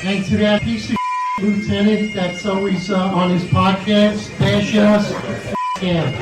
And to that piece of lieutenant that's always on his podcast, bash us, him.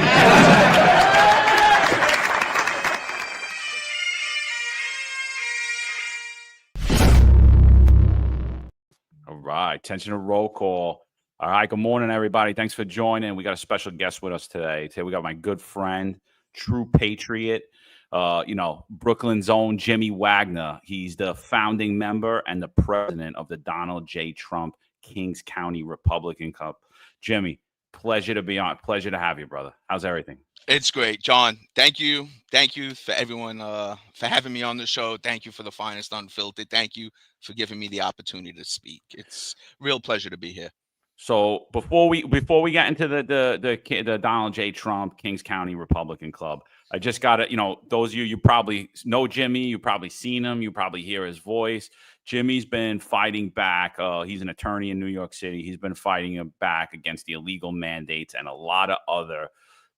All right, attention to roll call. All right, good morning, everybody. Thanks for joining. We got a special guest with us today. Today we got my good friend, true patriot, Brooklyn's own Jimmy Wagner. He's the founding member and the president of the Donald J. Trump Kings County Republican Club. Jimmy, pleasure to be on. Pleasure to have you, brother. How's everything? It's great, John. Thank you. Thank you for everyone for having me on the show. Thank you for the finest Unfiltered. Thank you for giving me the opportunity to speak. It's a real pleasure to be here. So before we get into the Donald J. Trump Kings County Republican Club, I just got to, those of you probably know Jimmy, you probably seen him, you probably hear his voice. Jimmy's been fighting back. He's an attorney in New York City. He's been fighting back against the illegal mandates and a lot of other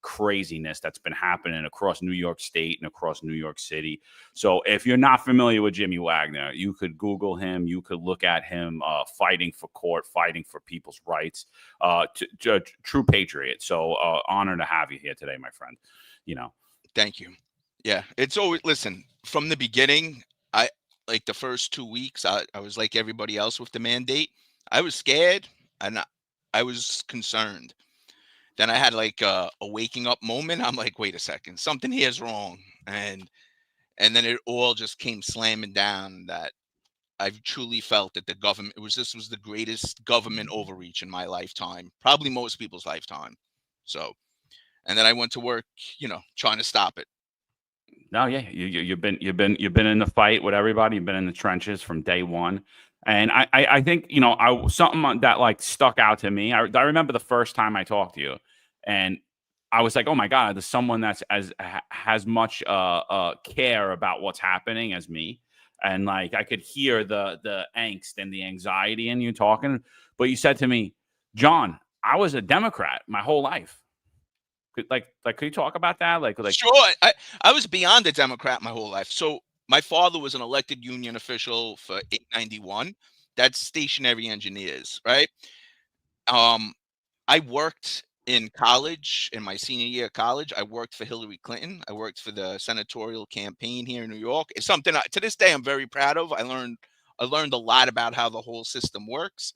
craziness that's been happening across New York State and across New York City. So if you're not familiar with Jimmy Wagner, you could Google him. You could look at him fighting for court, fighting for people's rights. True patriot. So honor to have you here today, my friend. Thank you. Yeah, it's always, listen, from the beginning, like the first 2 weeks, I was like everybody else with the mandate. I was scared and I was concerned. Then I had like a waking up moment. I'm like, wait a second, something here is wrong. And then it all just came slamming down that I've truly felt that the government, this was the greatest government overreach in my lifetime, probably most people's lifetime. So, and then I went to work, trying to stop it. No, yeah, you've been in the fight with everybody. You've been in the trenches from day one. And I think, something that like stuck out to me. I remember the first time I talked to you and I was like, oh my God, there's someone that's has much care about what's happening as me. And like, I could hear the angst and the anxiety in you talking, but you said to me, John, I was a Democrat my whole life. Could you talk about that? Like Sure. I was beyond a Democrat my whole life. So my father was an elected union official for 891. That's stationary engineers, right? I worked in college, in my senior year of college. I worked for Hillary Clinton. I worked for the senatorial campaign here in New York. It's something to this day I'm very proud of. I learned a lot about how the whole system works.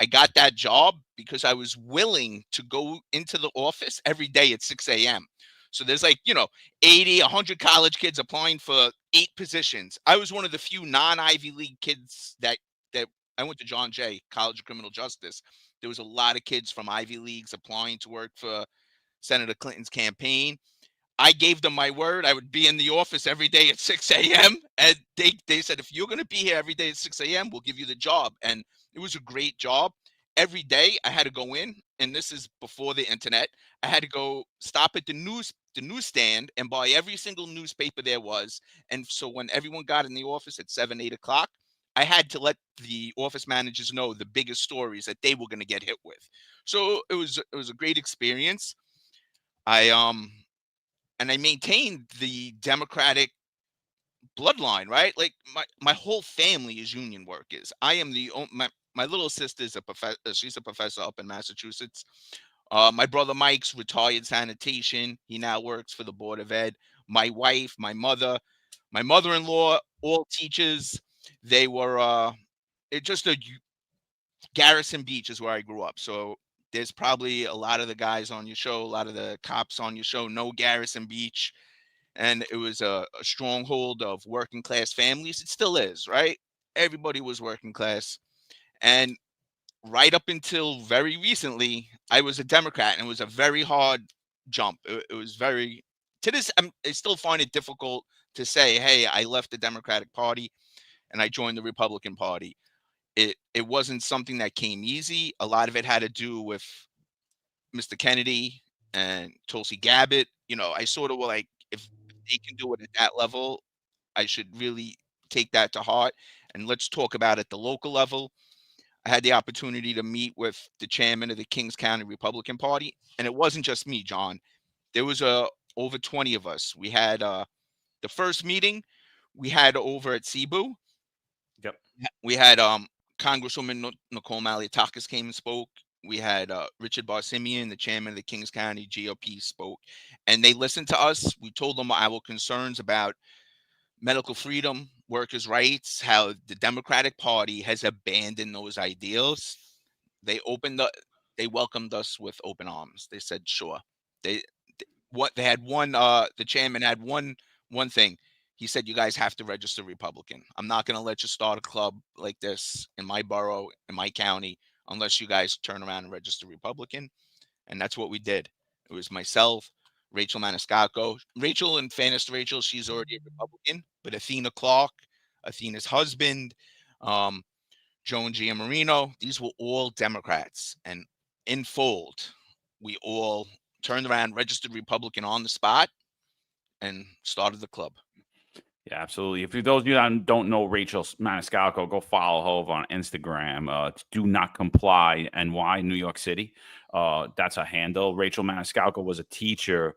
I got that job because I was willing to go into the office every day at 6 a.m. So there's 80, 100 college kids applying for 8 positions. I was one of the few non-Ivy League kids that I went to John Jay, College of Criminal Justice. There was a lot of kids from Ivy Leagues applying to work for Senator Clinton's campaign. I gave them my word. I would be in the office every day at 6 a.m. And they said, if you're going to be here every day at 6 a.m., we'll give you the job. And it was a great job. Every day I had to go in, and this is before the internet. I had to go stop at the newsstand and buy every single newspaper there was. And so when everyone got in the office at 7, 8 o'clock, I had to let the office managers know the biggest stories that they were going to get hit with. So it was a great experience. I maintained the Democratic bloodline, right? Like my whole family is union workers. I am my little sister's a professor. She's a professor up in Massachusetts. My brother Mike's retired sanitation. He now works for the Board of Ed. My wife, my mother-in-law, all teachers. They were Garrison Beach is where I grew up. So there's probably a lot of the guys on your show, a lot of the cops on your show know Garrison Beach. And it was a stronghold of working class families. It still is, right? Everybody was working class. And right up until very recently, I was a Democrat, and it was a very hard jump. It was very, to this, I still find it difficult to say, hey, I left the Democratic Party and I joined the Republican Party. It wasn't something that came easy. A lot of it had to do with Mr. Kennedy and Tulsi Gabbard. I sort of were like, if they can do it at that level, I should really take that to heart. And let's talk about at the local level. I had the opportunity to meet with the chairman of the Kings County Republican Party. And it wasn't just me, John. There was over 20 of us. We had The first meeting we had over at Cebu, Yep. we had Congresswoman Nicole Malliotakis came and spoke. We had Richard Barsimian, the chairman of the Kings County GOP, spoke, and they listened to us. We told them our concerns about medical freedom, workers' rights, how the Democratic Party has abandoned those ideals. They welcomed us with open arms. They said, sure. They had one the chairman had one thing. He said, you guys have to register Republican. I'm not going to let you start a club like this in my borough, in my county, unless you guys turn around and register Republican. And that's what we did. It was myself, Rachel Maniscalco. Rachel, in fairness to Rachel, she's already a Republican, but Athena Clark, Athena's husband, Joan Giammarino, these were all Democrats. And in fold, we all turned around, registered Republican on the spot, and started the club. Yeah, absolutely. If you those of you that don't know Rachel Maniscalco, go follow her over on Instagram. Do not comply NY, New York City. That's a handle. Rachel Maniscalco was a teacher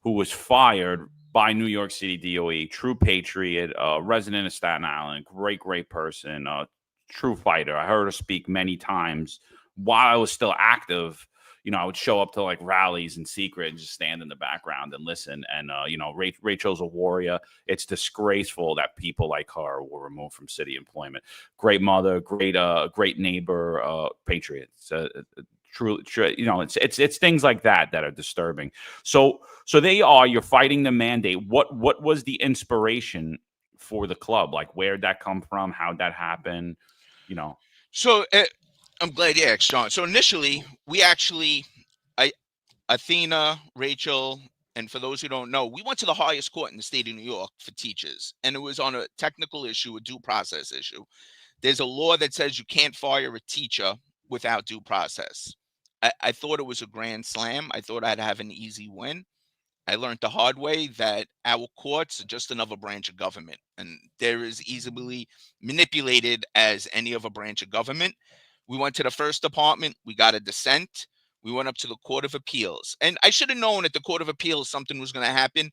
who was fired by New York City DOE. True patriot, resident of Staten Island. Great person. True fighter. I heard her speak many times while I was still active. You know, I would show up to like rallies in secret and just stand in the background and listen. And, you know, Rachel's a warrior. It's disgraceful that people like her were removed from city employment. Great mother, great neighbor, patriot. True, you know, it's things like that are disturbing. So you're fighting the mandate. What was the inspiration for the club? Like, where'd that come from? How'd that happen? You know? So I'm glad you asked, John. So initially, Athena, Rachel, and for those who don't know, we went to the highest court in the state of New York for teachers, and it was on a technical issue, a due process issue. There's a law that says you can't fire a teacher without due process. I thought it was a grand slam. I thought I'd have an easy win. I learned the hard way that our courts are just another branch of government, and they're as easily manipulated as any other branch of government. We went to the first department. We got a dissent. We went up to the Court of Appeals. And I should have known at the Court of Appeals something was going to happen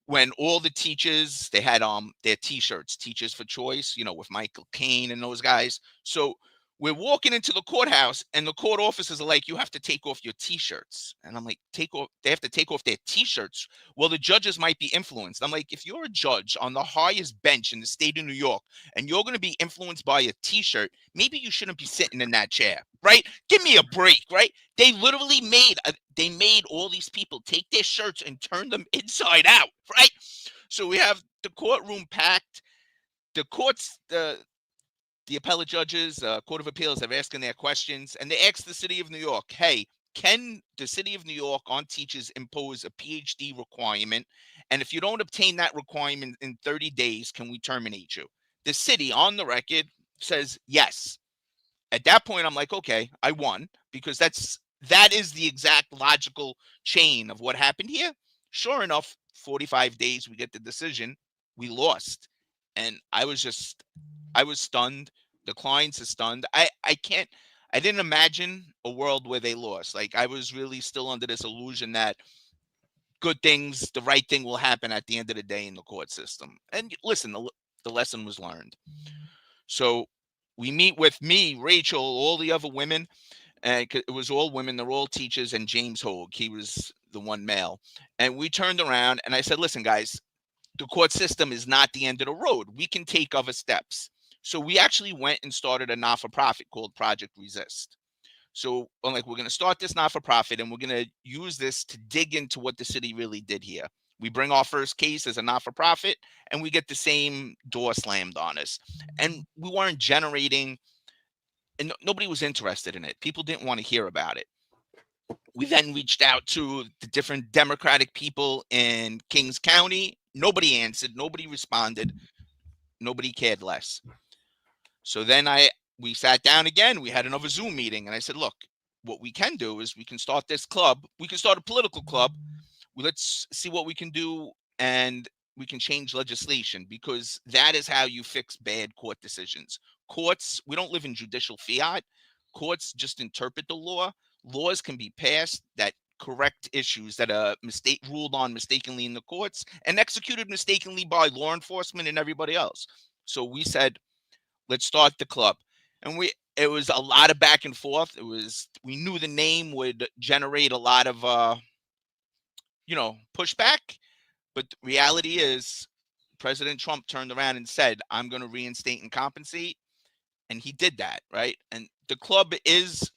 when all the teachers, they had their T-shirts, Teachers for Choice, you know, with Michael Caine and those guys. So we're walking into the courthouse and the court officers are like, you have to take off your T-shirts. And I'm like, they have to take off their T-shirts. Well, the judges might be influenced. I'm like, if you're a judge on the highest bench in the state of New York and you're going to be influenced by a T-shirt, maybe you shouldn't be sitting in that chair, right? Give me a break, right? They literally made all these people take their shirts and turn them inside out, right? So we have the courtroom packed. The courts, the appellate judges, Court of Appeals, are asking their questions, and they asked the city of New York, hey, can the city of New York on teachers impose a PhD requirement? And if you don't obtain that requirement in 30 days, can we terminate you? The city, on the record, says yes. At that point, I'm like, okay, I won, because that is the exact logical chain of what happened here. Sure enough, 45 days, we get the decision. We lost. And I was stunned. The clients are stunned. I didn't imagine a world where they lost. Like, I was really still under this illusion that good things, the right thing will happen at the end of the day in the court system. And listen, the lesson was learned. So we meet with me, Rachel, all the other women, and it was all women. They're all teachers, and James Hogue, he was the one male. And we turned around and I said, listen, guys, the court system is not the end of the road. We can take other steps. So we actually went and started a not-for-profit called Project Resist. So I'm like, we're going to start this not-for-profit, and we're going to use this to dig into what the city really did here. We bring our first case as a not-for-profit, and we get the same door slammed on us. And we weren't generating, and nobody was interested in it. People didn't want to hear about it. We then reached out to the different Democratic people in Kings County. Nobody answered. Nobody responded. Nobody cared less. So then we sat down again. We had another Zoom meeting. And I said, look, what we can do is we can start this club. We can start a political club. Let's see what we can do. And we can change legislation, because that is how you fix bad court decisions. Courts, we don't live in judicial fiat. Courts just interpret the law. Laws can be passed that correct issues that are ruled on mistakenly in the courts and executed mistakenly by law enforcement and everybody else. So we said, let's start the club. And it was a lot of back and forth. We knew the name would generate a lot of pushback, but the reality is President Trump turned around and said, I'm going to reinstate and compensate, and he did that, right? And the club is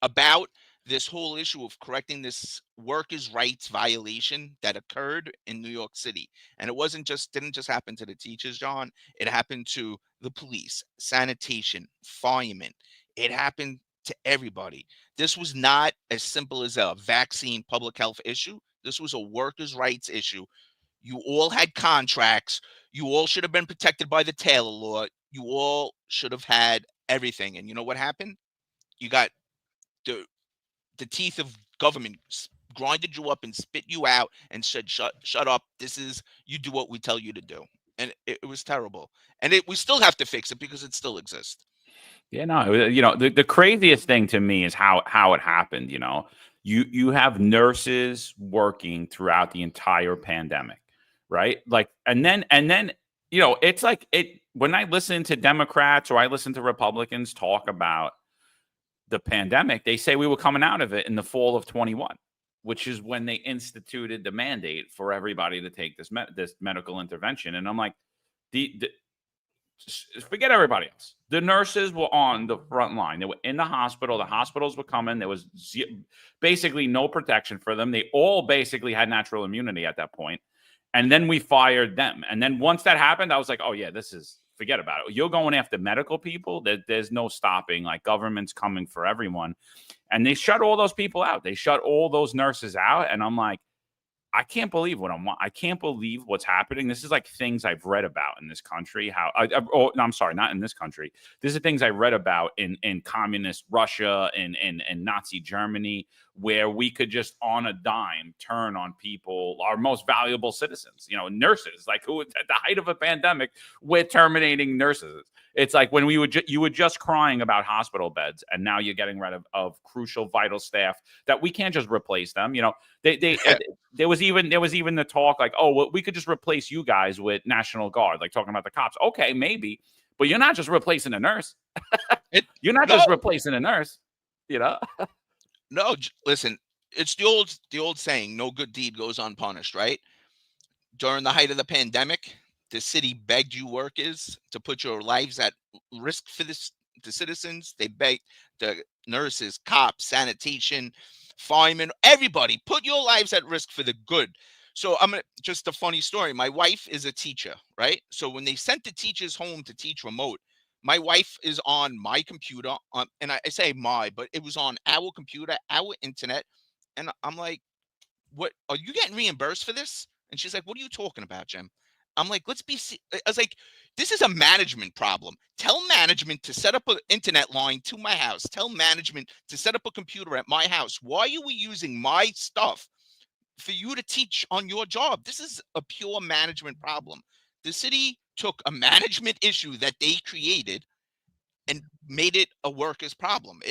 about this whole issue of correcting this workers' rights violation that occurred in New York City. And it didn't just happen to the teachers, John. It happened to the police, sanitation, firemen. It happened to everybody. This was not as simple as a vaccine public health issue. This was a workers' rights issue. You all had contracts. You all should have been protected by the Taylor Law. You all should have had everything. And you know what happened? You got the teeth of government grinded you up and spit you out and said, shut up. You do what we tell you to do. And it was terrible. And we still have to fix it because it still exists. Yeah, no, the craziest thing to me is how it happened. You have nurses working throughout the entire pandemic, right? Like, and then, it's like when I listen to Democrats or I listen to Republicans talk about the pandemic, they say we were coming out of it in the fall of 21, which is when they instituted the mandate for everybody to take this medical intervention. And I'm like, forget everybody else. The nurses were on the front line. They were in the hospital. The hospitals were coming. There was basically no protection for them. They all basically had natural immunity at that point. And then we fired them. And then once that happened, I was like, oh yeah, forget about it. You're going after medical people. There's no stopping. Like, government's coming for everyone. And they shut all those people out. They shut all those nurses out. And I'm like, I can't believe I can't believe what's happening. This is like things I've read about in this country. I'm sorry, not in this country. This is things I read about in communist Russia and Nazi Germany, where we could just on a dime turn on people, our most valuable citizens, nurses, like who at the height of a pandemic, we're terminating nurses. It's like when you were just crying about hospital beds, and now you're getting rid of crucial, vital staff that we can't just replace them. There was even the talk like, oh, well, we could just replace you guys with National Guard, like talking about the cops. Okay, maybe, but you're not just replacing a nurse. You're not just replacing a nurse. No, listen, it's the old saying, no good deed goes unpunished, right? During the height of the pandemic, the city begged you workers to put your lives at risk for the citizens. They begged the nurses, cops, sanitation, firemen, everybody, put your lives at risk for the good. So just a funny story. My wife is a teacher, right? So when they sent the teachers home to teach remote, my wife is on my computer, and I say but it was on our computer, our internet. And I'm like, what, are you getting reimbursed for this? And she's like, what are you talking about, Jim? I'm like, I was like, this is a management problem. Tell management to set up an internet line to my house. Tell management to set up a computer at my house. Why are we using my stuff for you to teach on your job? This is a pure management problem. The city took a management issue that they created and made it a workers' problem.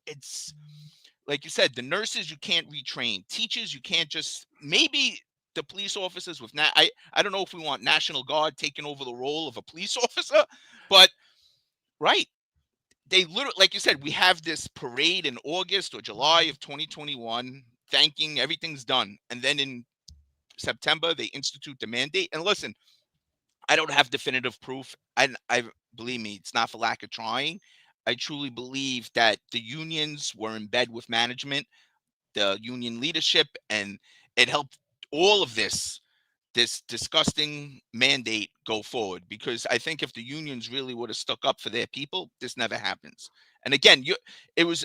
It's like you said, the nurses you can't retrain, teachers you can't just, maybe the police officers with I don't know if we want National Guard taking over the role of a police officer, but right, they literally, like you said, we have this parade in August or July of 2021 thanking everything's done, and then in September they institute the mandate. And listen, I don't have definitive proof, and I believe me, it's not for lack of trying. I truly believe that the unions were in bed with management, the union leadership, and it helped all of this disgusting mandate go forward. Because I think if the unions really would have stuck up for their people, this never happens. And again, it's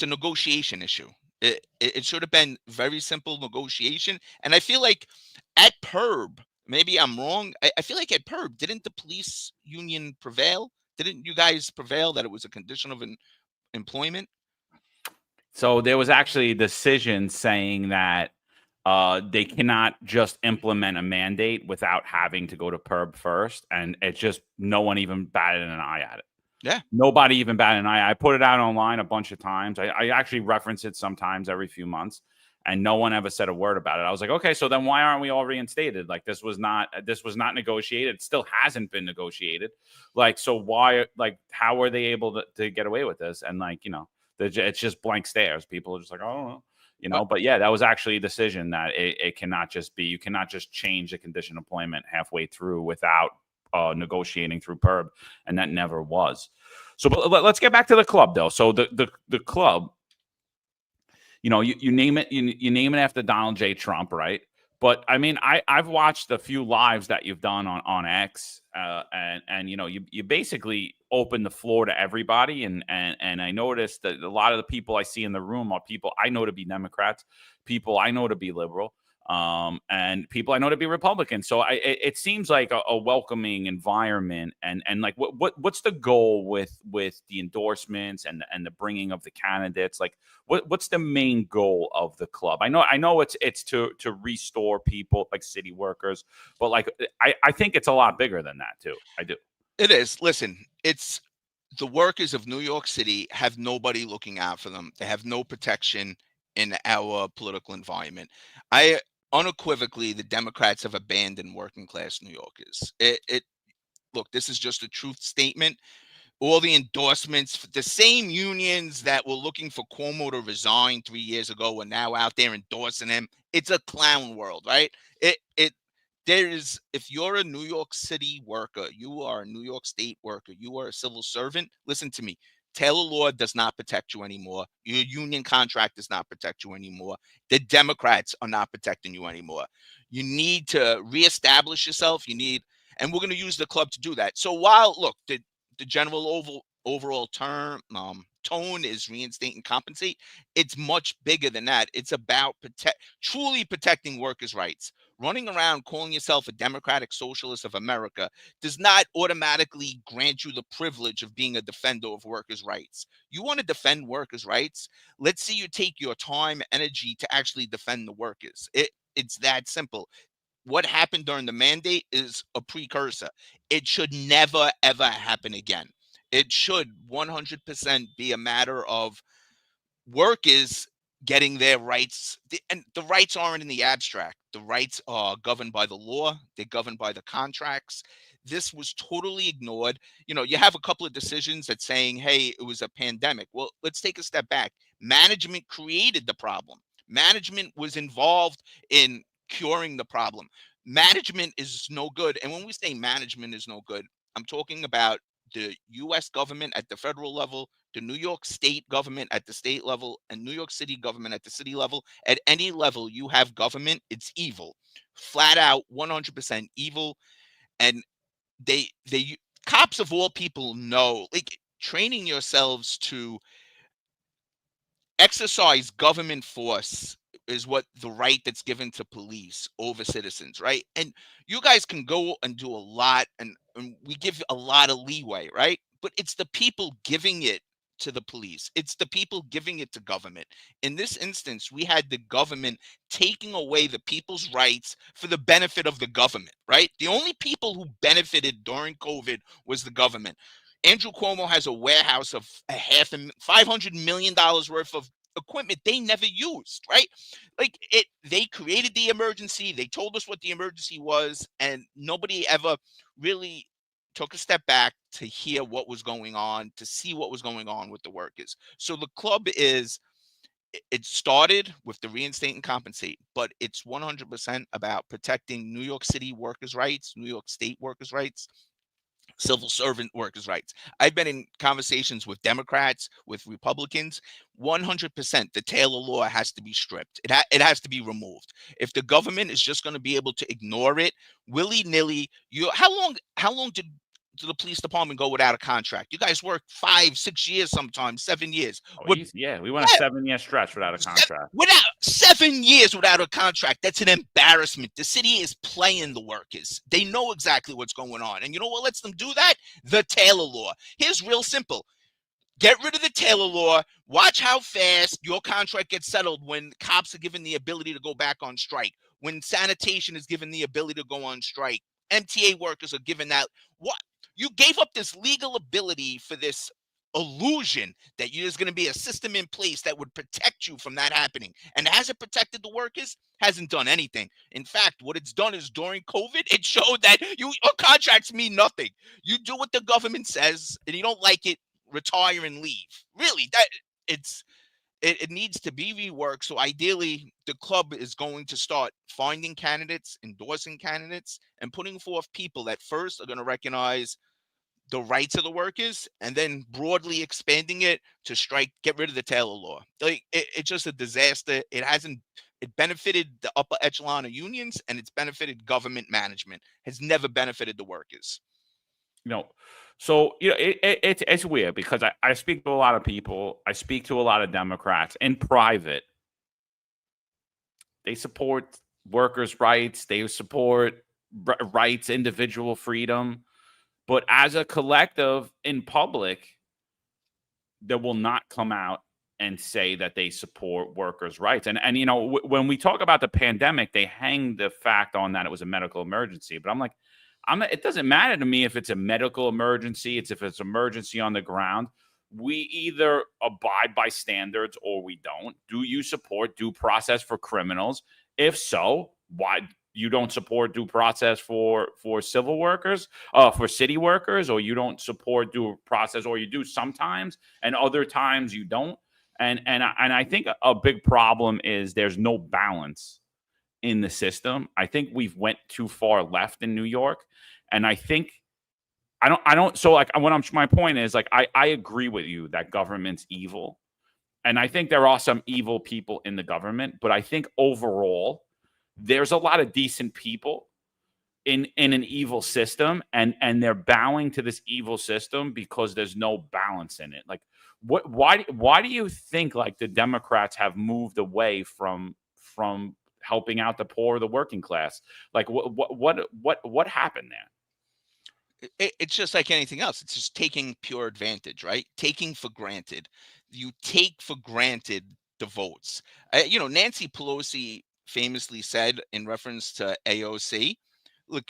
a negotiation issue. It should have been very simple negotiation. And I feel like at PERB, maybe I'm wrong, I feel like at PERB, didn't the police union prevail? Didn't you guys prevail that it was a condition of employment? So there was actually a decision saying that they cannot just implement a mandate without having to go to PERB first. And it's just, no one even batted an eye at it. Yeah. Nobody even batted an eye. I put it out online a bunch of times. I actually reference it sometimes every few months. and no one ever said a word about it. I was like, okay, so then why aren't we all reinstated? Like this was not negotiated. It still hasn't been negotiated. Like, so why, like, how are they able to get away with this? And like, it's just blank stares. People are just like, oh, but yeah, that was actually a decision that it cannot just be, you cannot just change the condition of employment halfway through without negotiating through PERB. And that never was. So but let's get back to the club though. So the club, you name it, you name it after Donald J. Trump, right? But I mean, I've watched a few lives that you've done on X, and you basically open the floor to everybody, and I noticed that a lot of the people I see in the room are people I know to be Democrats, people I know to be liberal, and people I know to be Republican. So it seems like a welcoming environment, and like what's the goal with the endorsements and the bringing of the candidates? Like what's the main goal of the club? I know it's to restore people like city workers, but like I think it's a lot bigger than that too. I do. It is. Listen, it's the workers of New York City have nobody looking out for them. They have no protection in our political environment. Unequivocally, the Democrats have abandoned working class New Yorkers. Look, this is just a truth statement. All the endorsements, the same unions that were looking for Cuomo to resign 3 years ago are now out there endorsing him. It's a clown world, right? If you're a New York City worker, you are a New York State worker, you are a civil servant, listen to me. Taylor law does not protect you anymore. Your union contract does not protect you anymore. The Democrats are not protecting you anymore. You need to reestablish yourself. And we're going to use the club to do that. So while, look, the general overall tone is reinstate and compensate, it's much bigger than that. It's about truly protecting workers' rights. Running around calling yourself a Democratic Socialist of America does not automatically grant you the privilege of being a defender of workers' rights. You want to defend workers' rights? Let's see you take your time, energy to actually defend the workers. It's that simple. What happened during the mandate is a precursor. It should never, ever happen again. It should 100% be a matter of workers getting their rights. And the rights aren't in the abstract. The rights are governed by the law. They're governed by the contracts. This was totally ignored. You have a couple of decisions that saying, hey, it was a pandemic. Well, let's take a step back. Management created the problem. Management was involved in curing the problem. Management is no good. And when we say management is no good, I'm talking about the U.S. government at the federal level, the New York State government at the state level, and New York City government at the city level. At any level you have government, it's evil. Flat out 100% evil. And they cops of all people know, like, training yourselves to exercise government force is what the right that's given to police over citizens, right? And you guys can go and do a lot, and we give a lot of leeway, right? But it's the people giving it to the police. It's the people giving it to government. In this instance, we had the government taking away the people's rights for the benefit of the government, right? The only people who benefited during COVID was the government. Andrew Cuomo has a warehouse of $500 million worth of equipment they never used, right? Like, they created the emergency. They told us what the emergency was, and nobody ever really took a step back to hear what was going on, to see what was going on with the workers. So the club it started with the reinstate and compensate, but it's 100% about protecting New York City workers' rights, New York State workers' rights, civil servant workers' rights. I've been in conversations with Democrats, with Republicans. 100%, the Taylor law has to be stripped. It has to be removed. If the government is just going to be able to ignore it willy nilly, how long did the police department go without a contract? You guys work 5-6 years, sometimes 7 years. Oh, yeah, we went a 7-year stretch without a contract. Without 7 years without a contract, that's an embarrassment. The city is playing the workers. They know exactly what's going on. And you know what lets them do that? The Taylor law. Here's real simple. Get rid of the Taylor law. Watch how fast your contract gets settled when cops are given the ability to go back on strike, when sanitation is given the ability to go on strike. MTA workers are given that. What? You gave up this legal ability for this illusion that there's going to be a system in place that would protect you from that happening. And has it protected the workers? Hasn't done anything. In fact, what it's done is during COVID, it showed that your contracts mean nothing. You do what the government says, and you don't like it, retire and leave. Really, it needs to be reworked. So ideally, the club is going to start finding candidates, endorsing candidates, and putting forth people that first are going to recognize the rights of the workers, and then broadly expanding it to get rid of the Taylor law. Like it's just a disaster. It benefited the upper echelon of unions, and it's benefited government management. Has never benefited the workers. So it's weird because I speak to a lot of people. I speak to a lot of Democrats in private. They support workers' rights. They support rights, individual freedom. But as a collective in public, they will not come out and say that they support workers' rights. And when we talk about the pandemic, they hang the fact on that it was a medical emergency. But I'm like, it doesn't matter to me if it's a medical emergency. If it's emergency on the ground. We either abide by standards or we don't. Do you support due process for criminals? If so, why? You don't support due process for civil workers, for city workers, or you don't support due process, or you do sometimes, and other times you don't. And I think a big problem is there's no balance in the system. I think we've went too far left in New York, and I think I don't. So like, my point is like I agree with you that government's evil, and I think there are some evil people in the government, but I think overall, there's a lot of decent people in an evil system, and they're bowing to this evil system because there's no balance in it. Like, why do you think like the Democrats have moved away from helping out the poor, the working class? Like, what happened there? It's just like anything else. It's just taking pure advantage, right? Taking for granted. You take for granted the votes. Nancy Pelosi famously said in reference to AOC, look,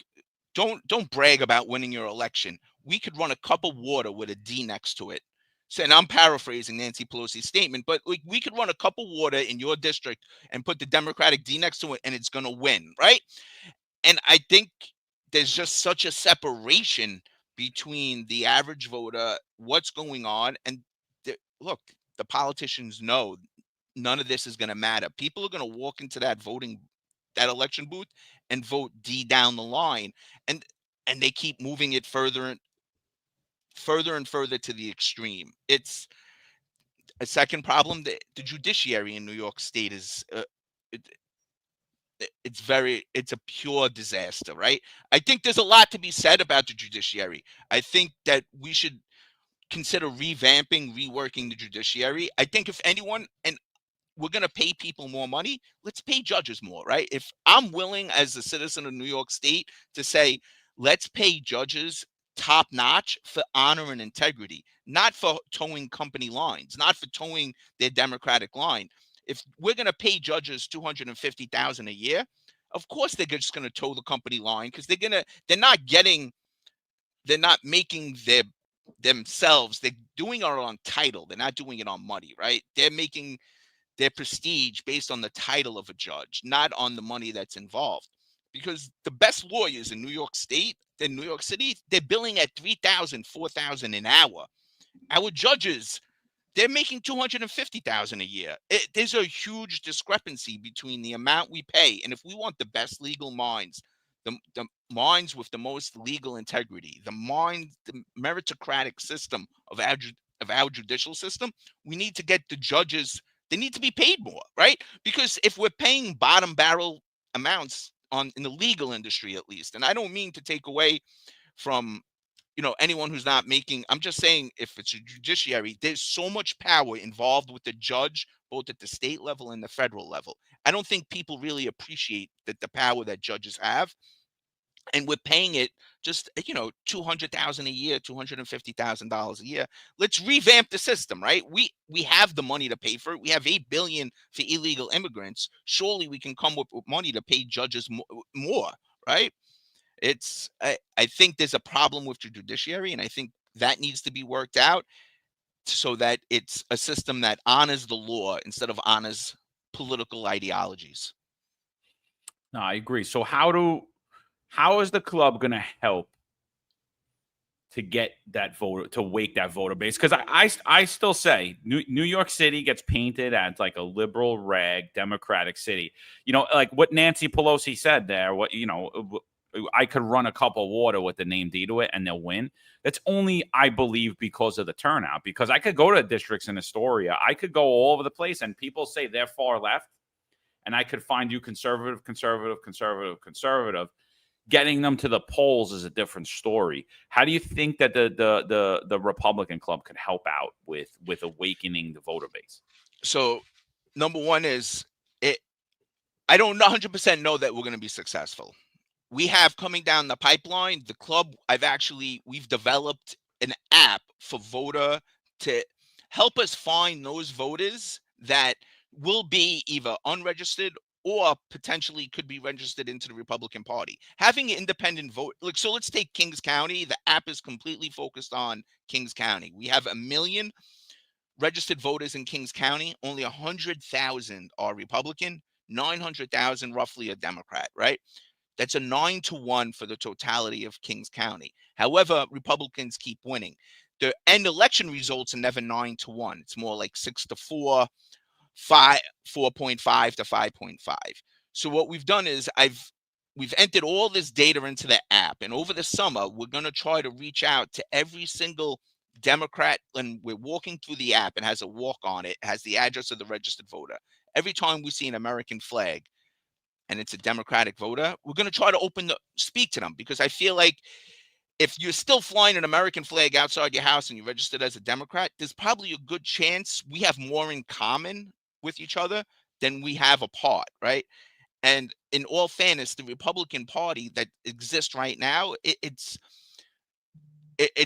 don't brag about winning your election. We could run a cup of water with a D next to it. So, and I'm paraphrasing Nancy Pelosi's statement, but like, we could run a cup of water in your district and put the Democratic D next to it, and it's going to win, right? And I think there's just such a separation between the average voter, what's going on, and look, the politicians know none of this is going to matter. People are going to walk into that election booth and vote D down the line, and they keep moving it further and further to the extreme. It's a second problem. The judiciary in New York State is it's a pure disaster, right? I think there's a lot to be said about the judiciary. I think that we should consider reworking the judiciary. I think if anyone, and we're going to pay people more money, let's pay judges more, right? If I'm willing as a citizen of New York State to say, let's pay judges top notch for honor and integrity, not for towing company lines, not for towing their Democratic line. If we're going to pay judges $250,000 a year, of course they're just going to toe the company line, because they're not making themselves. They're doing it on title. They're not doing it on money, right? They're making their prestige based on the title of a judge, not on the money that's involved. Because the best lawyers in New York State, in New York City, they're billing at $3,000, $4,000 an hour. Our judges, they're making $250,000 a year. There's a huge discrepancy between the amount we pay, and if we want the best legal minds, the minds with the most legal integrity, the meritocratic system of our judicial system, we need to get the judges. They need to be paid more, right? Because if we're paying bottom barrel amounts in the legal industry, at least, and I don't mean to take away from anyone who's not making, I'm just saying, if it's a judiciary, there's so much power involved with the judge, both at the state level and the federal level. I don't think people really appreciate the power that judges have. And we're paying it just, $200,000 a year, $250,000 a year. Let's revamp the system, right? We have the money to pay for it. We have $8 billion for illegal immigrants. Surely we can come up with money to pay judges more, right? I think there's a problem with the judiciary, and I think that needs to be worked out. so that it's a system that honors the law instead of honors political ideologies. No, I agree. So how is the club going to help to get that voter, to wake that voter base? Because I still say New York City gets painted as like a liberal rag Democratic city. You know, like what Nancy Pelosi said there. What, you know, I could run a cup of water with the name D to it and they'll win. That's only, I believe, because of the turnout. Because I could go to districts in Astoria, I could go all over the place, and people say they're far left, and I could find you conservative. Getting them to the polls is a different story. How do you think that the Republican club could help out with awakening the voter base? So, number one is it. I don't 100% know that we're going to be successful. We have coming down the pipeline, the club. We've developed an app for voter to help us find those voters that will be either unregistered or potentially could be registered into the Republican Party. Having an independent vote, like, so let's take Kings County. The app is completely focused on Kings County. We have 1 million registered voters in Kings County. Only 100,000 are Republican, 900,000 roughly a Democrat, right? That's a 9-1 for the totality of Kings County. However, Republicans keep winning. The end election results are never 9-1. It's more like 6-4, 4.5 to 5.5. So what we've done is we've entered all this data into the app, and over the summer we're going to try to reach out to every single Democrat, and we're walking through the app. It has a walk on it, has the address of the registered voter. Every time we see an American flag and it's a Democratic voter, we're going to try to speak to them, because I feel like if you're still flying an American flag outside your house and you're registered as a Democrat, there's probably a good chance we have more in common with each other than we have apart, right? And in all fairness, the Republican Party that exists right now, it's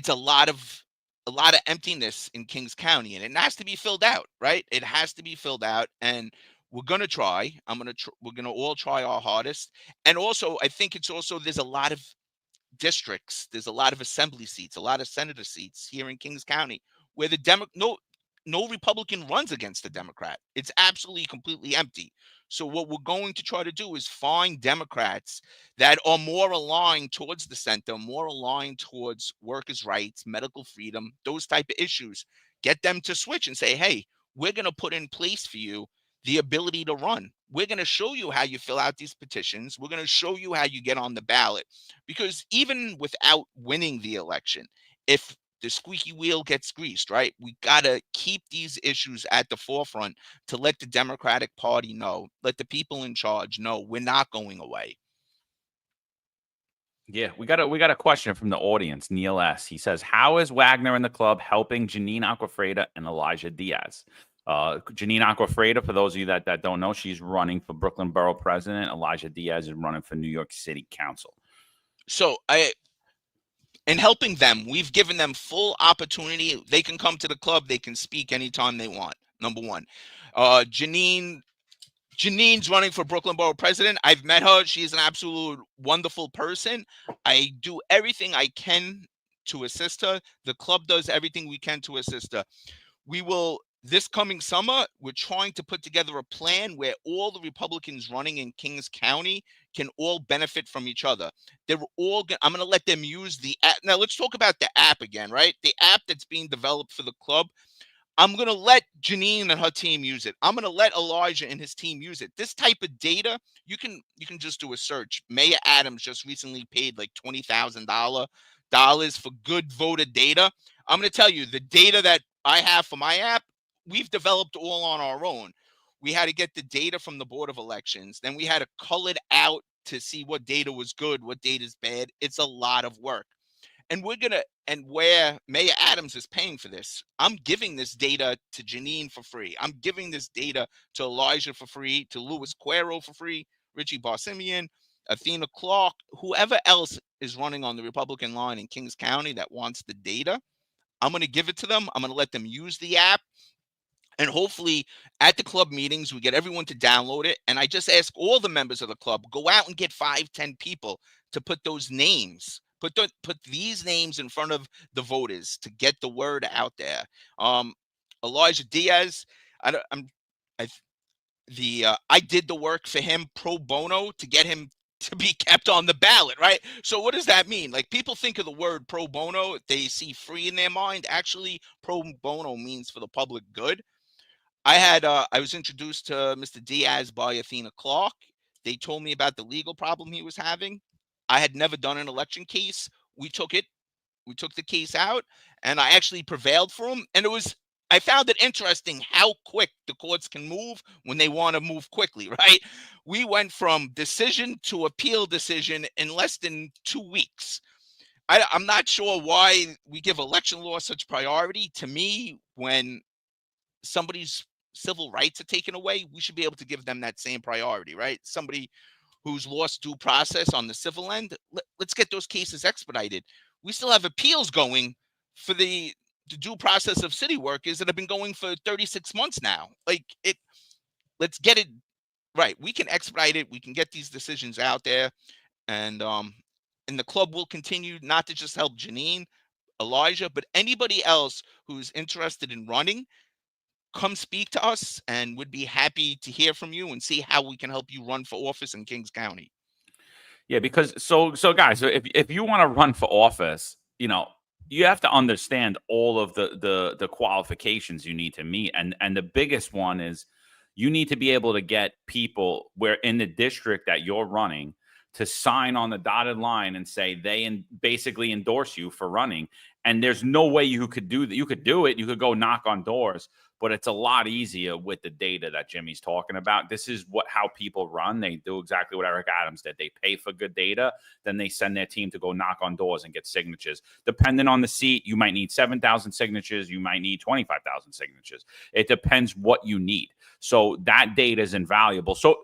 a lot of emptiness in Kings County, and it has to be filled out, right? It has to be filled out, and we're gonna try. We're gonna all try our hardest. And also, I think there's a lot of districts, there's a lot of assembly seats, a lot of senator seats here in Kings County where no Republican runs against a Democrat. It's absolutely completely empty. So what we're going to try to do is find Democrats that are more aligned towards the center, more aligned towards workers' rights, medical freedom, those type of issues. Get them to switch and say, hey, we're going to put in place for you the ability to run. We're going to show you how you fill out these petitions. We're going to show you how you get on the ballot. Because even without winning the election, if the squeaky wheel gets greased, right? We got to keep these issues at the forefront to let the Democratic Party know, let the people in charge know we're not going away. Yeah, we got a question from the audience. Neil S. He says, "How is Wagner and the club helping Janine Aquafreda and Elijah Diaz?" Janine Aquafreda, for those of you that don't know, she's running for Brooklyn Borough President. Elijah Diaz is running for New York City Council. So in helping them, we've given them full opportunity. They can come to the club. They can speak anytime they want. Number one, Janine's running for Brooklyn Borough President. I've met her. She's an absolute wonderful person. I do everything I can to assist her. The club does everything we can to assist her. This coming summer, we're trying to put together a plan where all the Republicans running in Kings County can all benefit from each other. I'm going to let them use the app. Now, let's talk about the app again, right? The app that's being developed for the club. I'm going to let Janine and her team use it. I'm going to let Elijah and his team use it. This type of data, you can just do a search. Mayor Adams just recently paid like $20,000 for good voter data. I'm going to tell you, the data that I have for my app, we've developed all on our own. We had to get the data from the Board of Elections. Then we had to cull it out to see what data was good, what data is bad. It's a lot of work. And where Mayor Adams is paying for this, I'm giving this data to Janine for free. I'm giving this data to Elijah for free, to Louis Cuero for free, Richie Barsimian, Athena Clark, whoever else is running on the Republican line in Kings County that wants the data. I'm going to give it to them. I'm going to let them use the app. And hopefully at the club meetings, we get everyone to download it. And I just ask all the members of the club, go out and get 5-10 people to put those names Put these names in front of the voters to get the word out there. Elijah Diaz, I don't, I'm I I did the work for him pro bono to get him to be kept on the ballot, right? So what does that mean? Like, people think of the word pro bono, they see free in their mind. Actually, pro bono means for the public good. I was introduced to Mr. Diaz by Athena Clark. They told me about the legal problem he was having. I had never done an election case. We took it. We took the case out, and I actually prevailed for him. And I found it interesting how quick the courts can move when they want to move quickly, right? We went from decision to appeal decision in less than 2 weeks. I'm not sure why we give election law such priority. To me, when somebody's civil rights are taken away, we should be able to give them that same priority, right? Somebody who's lost due process on the civil end, let's get those cases expedited. We still have appeals going for the due process of city workers that have been going for 36 months now. Let's get it right. We can expedite it. We can get these decisions out there, and the club will continue not to just help Janine, Elijah, but anybody else who's interested in running. Come speak to us, and would be happy to hear from you and see how we can help you run for office in Kings County. Yeah, because so guys, so if you want to run for office, you have to understand all of the qualifications you need to meet, and the biggest one is you need to be able to get people where in the district that you're running to sign on the dotted line and say they basically endorse you for running. And there's no way you could do that. You could do it. You could go knock on doors, but it's a lot easier with the data that Jimmy's talking about. This is how people run. They do exactly what Eric Adams did. They pay for good data, then they send their team to go knock on doors and get signatures. Depending on the seat, you might need 7,000 signatures. You might need 25,000 signatures. It depends what you need. So that data is invaluable. So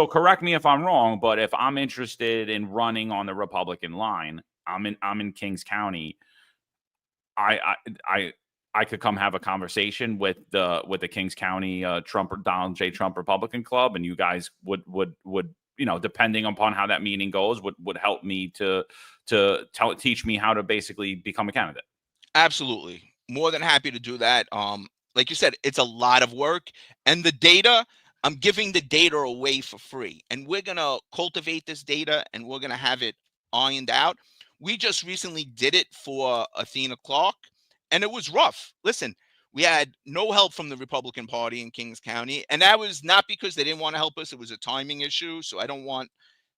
correct me if I'm wrong, but if I'm interested in running on the Republican line, I'm in Kings County. I could come have a conversation with the Kings County Donald J. Trump Republican Club, and you guys would depending upon how that meeting goes, would help me to teach me how to basically become a candidate. Absolutely, more than happy to do that. Like you said, it's a lot of work, and the data. I'm giving the data away for free, and we're going to cultivate this data, and we're going to have it ironed out. We just recently did it for Athena Clark, and it was rough. Listen, we had no help from the Republican Party in Kings County, and that was not because they didn't want to help us. It was a timing issue, so I don't want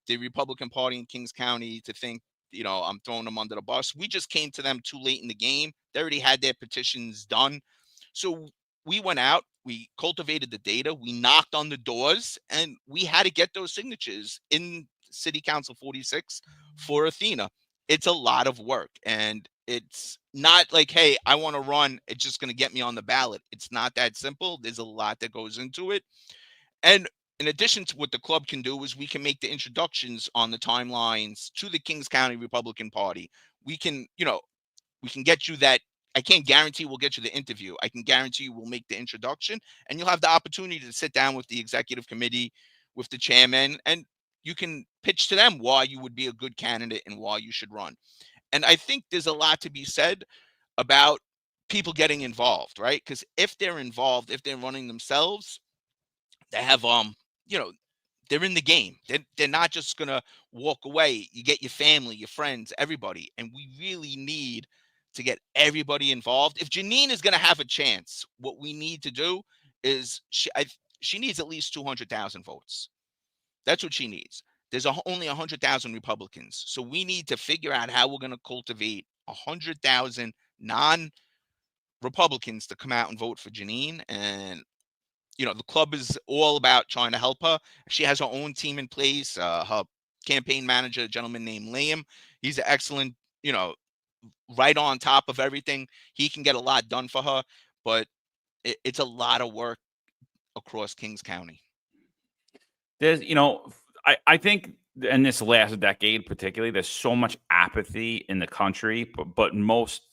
the Republican Party in Kings County to think, I'm throwing them under the bus. We just came to them too late in the game. They already had their petitions done. So we went out, we cultivated the data, we knocked on the doors, and we had to get those signatures in City Council 46 for Athena. It's a lot of work, and it's not like, hey, I want to run, it's just going to get me on the ballot. It's not that simple. There's a lot that goes into it. And in addition to what the club can do is we can make the introductions on the timelines to the Kings County Republican Party. We can get you that. I can't guarantee we'll get you the interview. I can guarantee you we'll make the introduction, and you'll have the opportunity to sit down with the executive committee, with the chairman, and you can pitch to them why you would be a good candidate and why you should run. And I think there's a lot to be said about people getting involved, right? Because if they're involved, if they're running themselves, they have they're in the game. They're not just gonna walk away. You get your family, your friends, everybody, and we really need to get everybody involved. If Janine is gonna have a chance, what we need to do is she needs at least 200,000 votes. That's what she needs. There's only 100,000 Republicans, so we need to figure out how we're gonna cultivate 100,000 non-Republicans to come out and vote for Janine. And the club is all about trying to help her. She has her own team in place. Her campaign manager, a gentleman named Liam, he's an excellent, right on top of everything. He can get a lot done for her, but it's a lot of work across Kings County. There's, I think in this last decade, particularly, there's so much apathy in the country, but most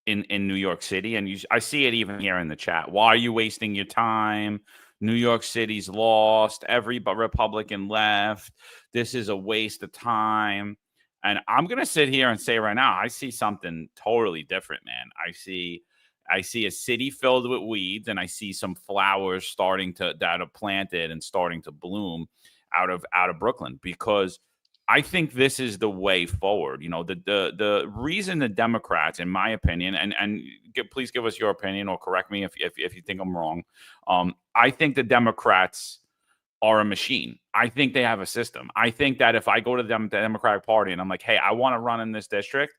in New York City. And I see it even here in the chat. Why are you wasting your time? New York City's lost. Every Republican left. This is a waste of time. And I'm going to sit here and say right now, I see something totally different, man. I see a city filled with weeds, and I see some flowers starting to that are planted and starting to bloom out of Brooklyn, because I think this is the way forward. The reason the Democrats, in my opinion, and please give us your opinion or correct me if you think I'm wrong. I think the Democrats are a machine. I think they have a system. I think that if I go to the Democratic Party and I'm like, hey, I want to run in this district,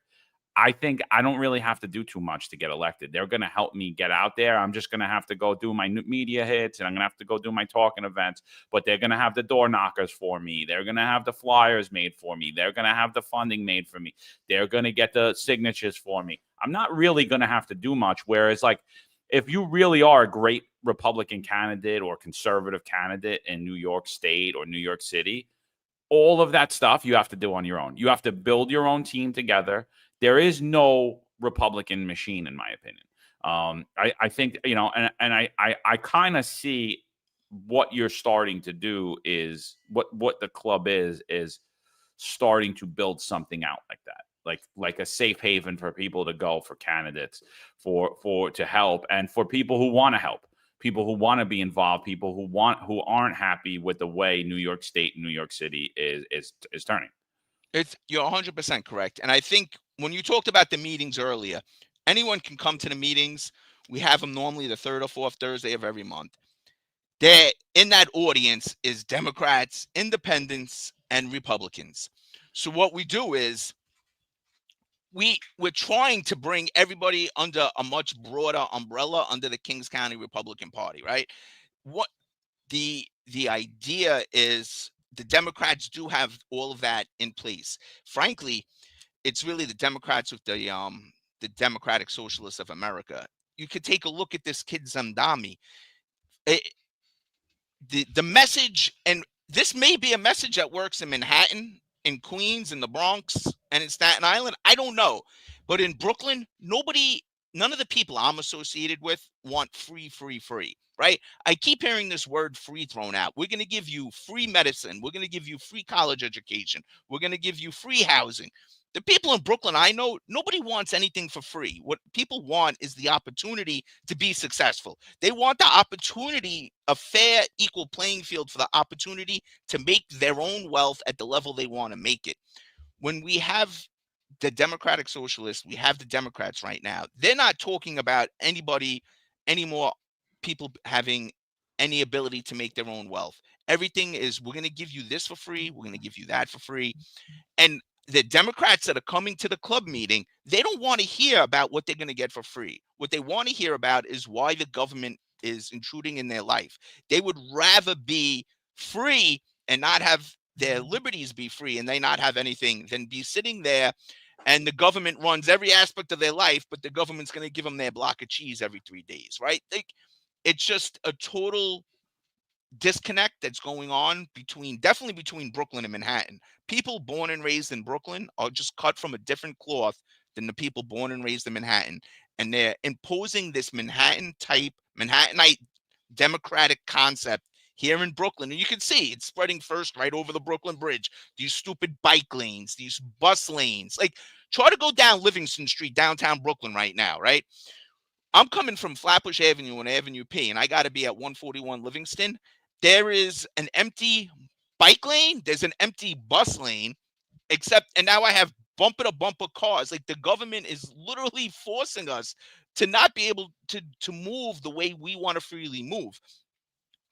I think I don't really have to do too much to get elected. They're going to help me get out there. I'm just going to have to go do my media hits, and I'm going to have to go do my talking events, but they're going to have the door knockers for me. They're going to have the flyers made for me. They're going to have the funding made for me. They're going to get the signatures for me. I'm not really going to have to do much. Whereas, like, if you really are a great Republican candidate or conservative candidate in New York State or New York City, all of that stuff you have to do on your own. You have to build your own team together. There is no Republican machine, in my opinion. I think, and I kind of see what you're starting to do is what the club is starting to build something out like that, like a safe haven for people to go, for candidates, to help, and for people who want to help, people who want to be involved, people who aren't happy with the way New York State and New York City is turning. You're 100% correct. And I think when you talked about the meetings earlier, anyone can come to the meetings. We have them normally the third or fourth Thursday of every month. There in that audience is Democrats, independents, and Republicans. So what we do is we're trying to bring everybody under a much broader umbrella under the Kings County Republican Party, right? What the idea is, the Democrats do have all of that in place. Frankly, it's really the Democrats with the Democratic Socialists of America. You could take a look at this kid Zamdami. The message, and this may be a message that works in Manhattan, in Queens, in the Bronx, and in Staten Island. I don't know. But in Brooklyn, none of the people I'm associated with want free, right? I keep hearing this word free thrown out. We're going to give you free medicine. We're going to give you free college education. We're going to give you free housing. The people in Brooklyn, I know, nobody wants anything for free. What people want is the opportunity to be successful. They want the opportunity, a fair, equal playing field for the opportunity to make their own wealth at the level they want to make it. When we have the Democratic Socialists, we have the Democrats right now, they're not talking about anybody anymore, people having any ability to make their own wealth. Everything is, we're going to give you this for free. We're going to give you that for free. And the Democrats that are coming to the club meeting, they don't want to hear about what they're going to get for free. What they want to hear about is why the government is intruding in their life. They would rather be free and not have their liberties be free, and they not have anything, than be sitting there and the government runs every aspect of their life, but the government's going to give them their block of cheese every 3 days, right? It's just a total disconnect that's going on definitely between Brooklyn and Manhattan. People born and raised in Brooklyn are just cut from a different cloth than the people born and raised in Manhattan. And they're imposing this Manhattanite democratic concept here in Brooklyn. And you can see it's spreading first right over the Brooklyn Bridge. These stupid bike lanes, these bus lanes. Like, try to go down Livingston Street, downtown Brooklyn right now, right? I'm coming from Flatbush Avenue and Avenue P, and I got to be at 141 Livingston. There is an empty bike lane. There's an empty bus lane, and now I have bumper to bumper cars. Like, the government is literally forcing us to not be able to move the way we want to freely move.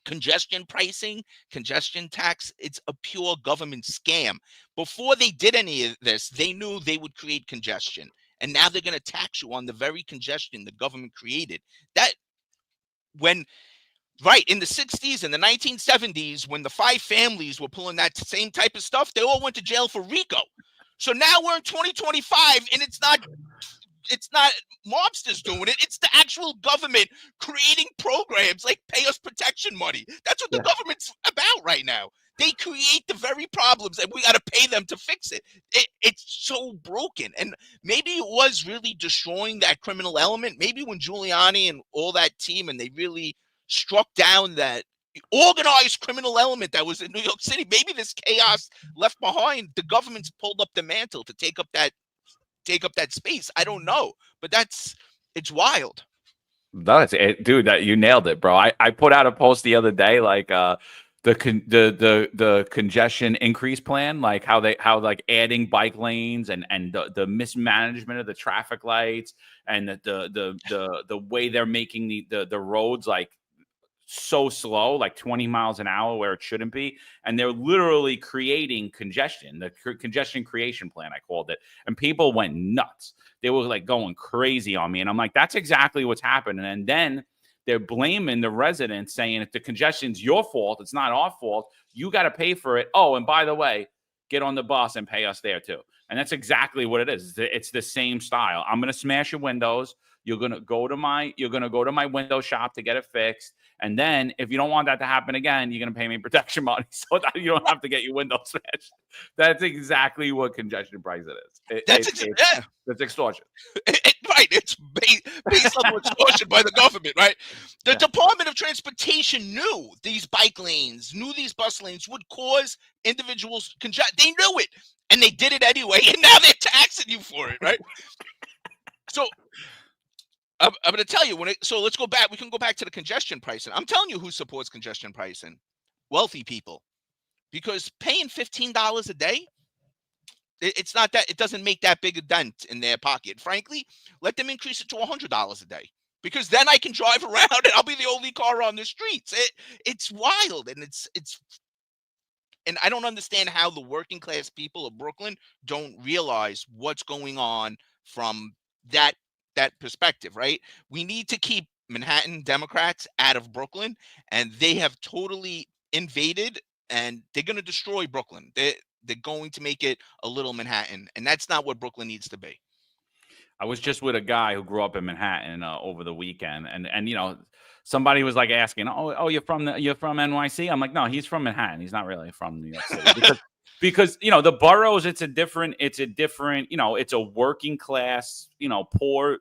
Congestion pricing, congestion tax, it's a pure government scam. Before they did any of this, they knew they would create congestion. And now they're going to tax you on the very congestion the government created. That when right in the 60s and the 1970s, when the five families were pulling that same type of stuff, they all went to jail for RICO. So now we're in 2025, and it's not mobsters doing it. It's the actual government creating programs like pay us protection money. That's what the government's about right now. They create the very problems, and we got to pay them to fix it. It's so broken. And maybe it was really destroying that criminal element. Maybe when Giuliani and all that team, and they really struck down that organized criminal element that was in New York City. Maybe this chaos left behind, the government's pulled up the mantle to take up that space. I don't know, but it's wild. That's it, dude. That you nailed it, bro. I put out a post the other day, like the congestion increase plan, like how like adding bike lanes and the mismanagement of the traffic lights and the way they're making the roads like so slow, like 20 miles an hour where it shouldn't be. And they're literally creating congestion, the congestion creation plan, I called it. And people went nuts. They were like going crazy on me. And I'm like, that's exactly what's happening. And then they're blaming the residents, saying if the congestion's your fault, it's not our fault. You got to pay for it. Oh, and by the way, get on the bus and pay us there too. And that's exactly what it is. It's the same style. I'm going to smash your windows. You're going to go to my window shop to get it fixed. And then if you don't want that to happen again, you're going to pay me protection money so that you don't have to get your windows smashed. That's exactly what congestion price it is. That's extortion. Right. It's based on extortion by the government, right? The Department of Transportation knew these bike lanes, knew these bus lanes would cause individuals congestion. They knew it, and they did it anyway, and now they're taxing you for it, right? So I'm going to tell you so let's go back. We can go back to the congestion pricing. I'm telling you who supports congestion pricing: wealthy people, because paying $15 a day, it's not that, it doesn't make that big a dent in their pocket. Frankly, let them increase it to $100 a day, because then I can drive around and I'll be the only car on the streets. It's wild, and and I don't understand how the working class people of Brooklyn don't realize what's going on from that perspective, right? We need to keep Manhattan Democrats out of Brooklyn, and they have totally invaded, and they're going to destroy Brooklyn. They're going to make it a little Manhattan, and that's not what Brooklyn needs to be. I was just with a guy who grew up in Manhattan over the weekend, and you know, somebody was like asking, "Oh, you're from NYC?" I'm like, "No, he's from Manhattan. He's not really from New York City." Because you know, the boroughs, it's a different, you know, it's a working class, you know, poor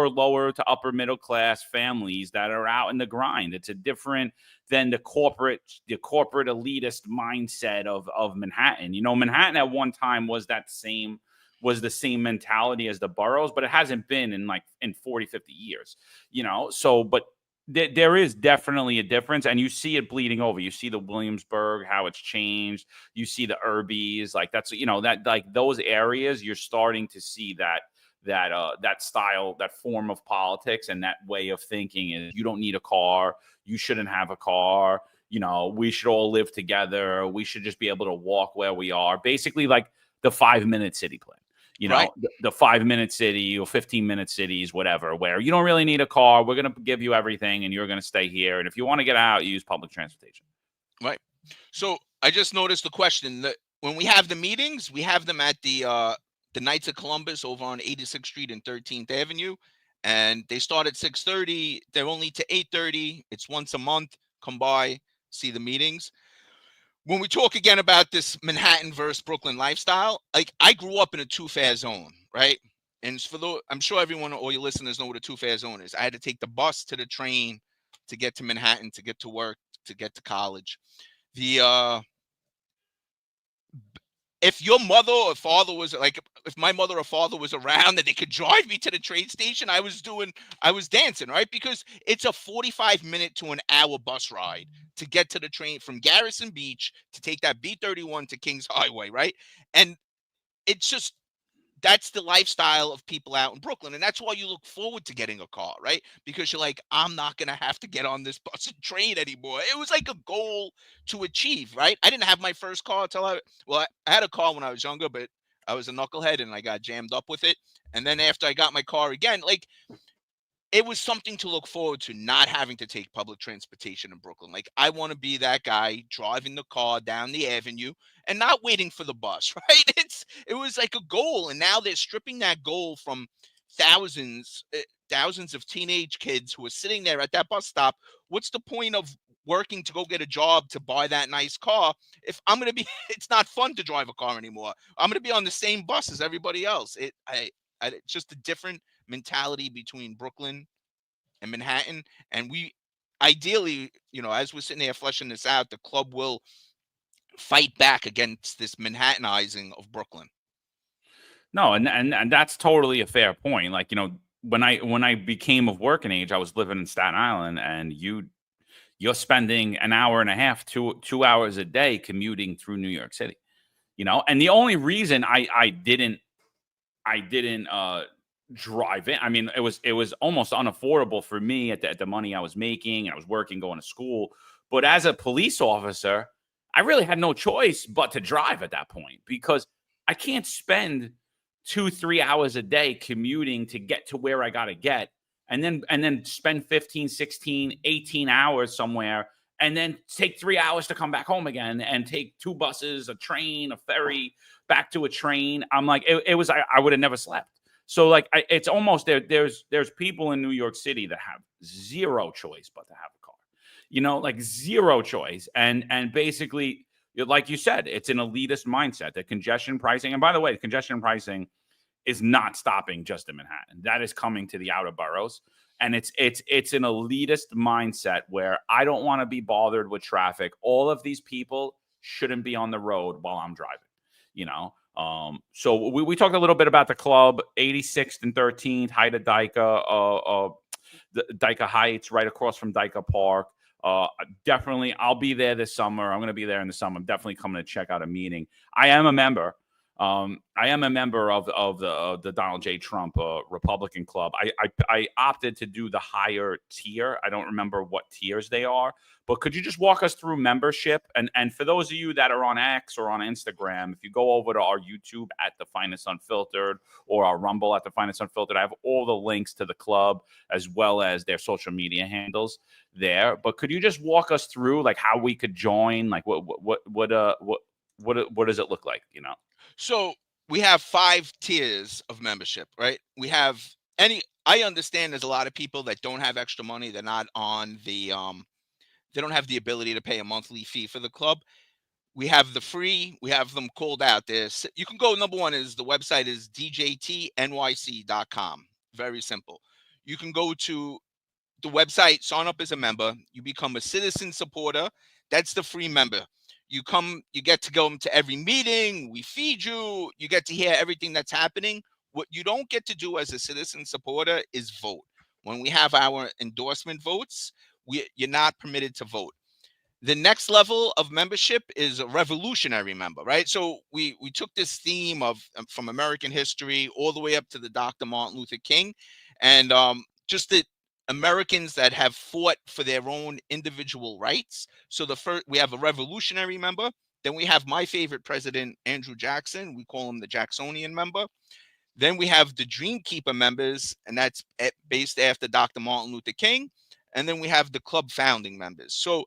lower to upper middle class families that are out in the grind. It's a different than the corporate elitist mindset of Manhattan. You know, Manhattan at one time was the same mentality as the boroughs, but it hasn't been in 40, 50 years, you know? So, but there is definitely a difference, and you see it bleeding over. You see the Williamsburg, how it's changed. You see the Urbies, like that's, you know, that like those areas, you're starting to see that style, that form of politics, and that way of thinking is you don't need a car. You shouldn't have a car. You know, we should all live together. We should just be able to walk where we are. Basically like the 5-minute city plan. You know, right. The 5-minute city or 15-minute cities, whatever, where you don't really need a car. We're going to give you everything and you're going to stay here. And if you want to get out, you use public transportation. Right. So I just noticed the question that when we have the meetings, we have them at the Knights of Columbus over on 86th Street and 13th Avenue. And they start at 6:30. They're only to 8:30. It's once a month. Come by, see the meetings. When we talk again about this Manhattan versus Brooklyn lifestyle, like I grew up in a two-fare zone, right? And I'm sure everyone, all your listeners know what a two-fare zone is. I had to take the bus to the train to get to Manhattan, to get to work, to get to college. If your mother or father was like, if my mother or father was around and they could drive me to the train station, I was dancing, right? Because it's a 45-minute to an hour bus ride to get to the train from Garrison Beach to take that B31 to Kings Highway, right? And it's just, that's the lifestyle of people out in Brooklyn. And that's why you look forward to getting a car, right? Because you're like, I'm not going to have to get on this bus and train anymore. It was like a goal to achieve, right? I didn't have my first car until I had a car when I was younger, but I was a knucklehead and I got jammed up with it. And then after I got my car again, like, it was something to look forward to, not having to take public transportation in Brooklyn. Like, I want to be that guy driving the car down the avenue and not waiting for the bus, right? It was like a goal. And now they're stripping that goal from thousands of teenage kids who are sitting there at that bus stop. What's the point of working to go get a job to buy that nice car if I'm going to be, it's not fun to drive a car anymore. I'm going to be on the same bus as everybody else. It's just a different mentality between Brooklyn and Manhattan. And ideally, as we're sitting there fleshing this out, the club will fight back against this Manhattanizing of Brooklyn. No, and that's totally a fair point. Like, when I became of working age, I was living in Staten Island, and you're spending an hour and a half, 2 hours a day commuting through New York City. And the only reason I didn't drive in, I mean, it was almost unaffordable for me at the money I was making, and I was working, going to school. But as a police officer, I really had no choice but to drive at that point, because I can't spend 2-3 hours a day commuting to get to where I got to get, and then spend 15, 16, 18 hours somewhere, and then take 3 hours to come back home again, and take 2 buses, a train, a ferry, back to a train. I'm like, it was, I would have never slept. So like, it's almost there's people in New York City that have zero choice but to have a car, like zero choice. And basically, like you said, it's an elitist mindset, that congestion pricing. And by the way, congestion pricing is not stopping just in Manhattan. That is coming to the outer boroughs. And it's an elitist mindset where I don't want to be bothered with traffic. All of these people shouldn't be on the road while I'm driving, So we talked a little bit about the club, 86th and 13th, height of Dyka, the Dyka Heights, right across from Dyka Park. Definitely, I'll be there this summer. I'm going to be there in the summer. I'm definitely coming to check out a meeting. I am a member. I am a member of the Donald J. Trump Republican Club. I opted to do the higher tier. I don't remember what tiers they are, but could you just walk us through membership? And for those of you that are on X or on Instagram, if you go over to our YouTube at The Finest Unfiltered, or our Rumble at The Finest Unfiltered, I have all the links to the club as well as their social media handles there. But could you just walk us through like how we could join? Like what does it look like? So we have 5 tiers of membership, right? We have I understand there's a lot of people that don't have extra money. They're not on the, they don't have the ability to pay a monthly fee for the club. We have the free, we have them called out there. You can go, number one is the website is djtnyc.com. Very simple. You can go to the website, sign up as a member. You become a citizen supporter. That's the free member. You get to go to every meeting. We feed you. You get to hear everything that's happening. What you don't get to do as a citizen supporter is vote. When we have our endorsement votes, you're not permitted to vote. The next level of membership is a revolutionary member, right? So we took this theme of from American history all the way up to the Dr. Martin Luther King, and just the Americans that have fought for their own individual rights. So we have a revolutionary member. Then we have my favorite president, Andrew Jackson. We call him the Jacksonian member. Then we have the Dream Keeper members, and that's based after Dr. Martin Luther King. And then we have the club founding members. So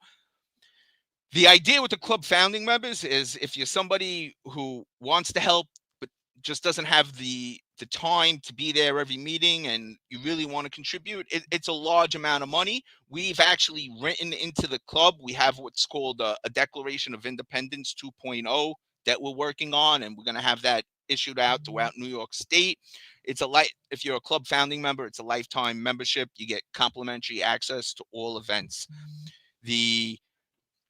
the idea with the club founding members is if you're somebody who wants to help but just doesn't have the time to be there every meeting and you really want to contribute, it's a large amount of money. We've actually written into the club. We have what's called a Declaration of Independence 2.0 that we're working on, and we're going to have that issued out throughout New York State. If you're a club founding member, it's a lifetime membership. You get complimentary access to all events. The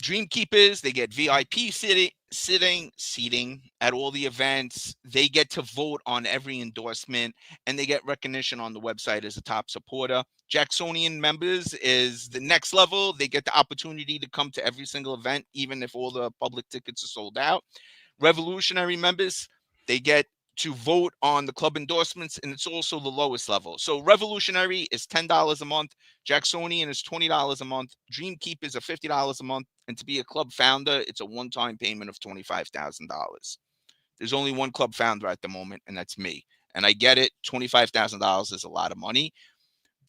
Dream Keepers, they get VIP seating at all the events. They get to vote on every endorsement, and they get recognition on the website as a top supporter. Jacksonian members is the next level. They get the opportunity to come to every single event, even if all the public tickets are sold out. Revolutionary members, they get to vote on the club endorsements, and it's also the lowest level. So Revolutionary is $10 a month. Jacksonian is $20 a month. Dream Keepers are $50 a month. And to be a club founder, it's a one-time payment of $25,000. There's only one club founder at the moment, and that's me. And I get it, $25,000 is a lot of money,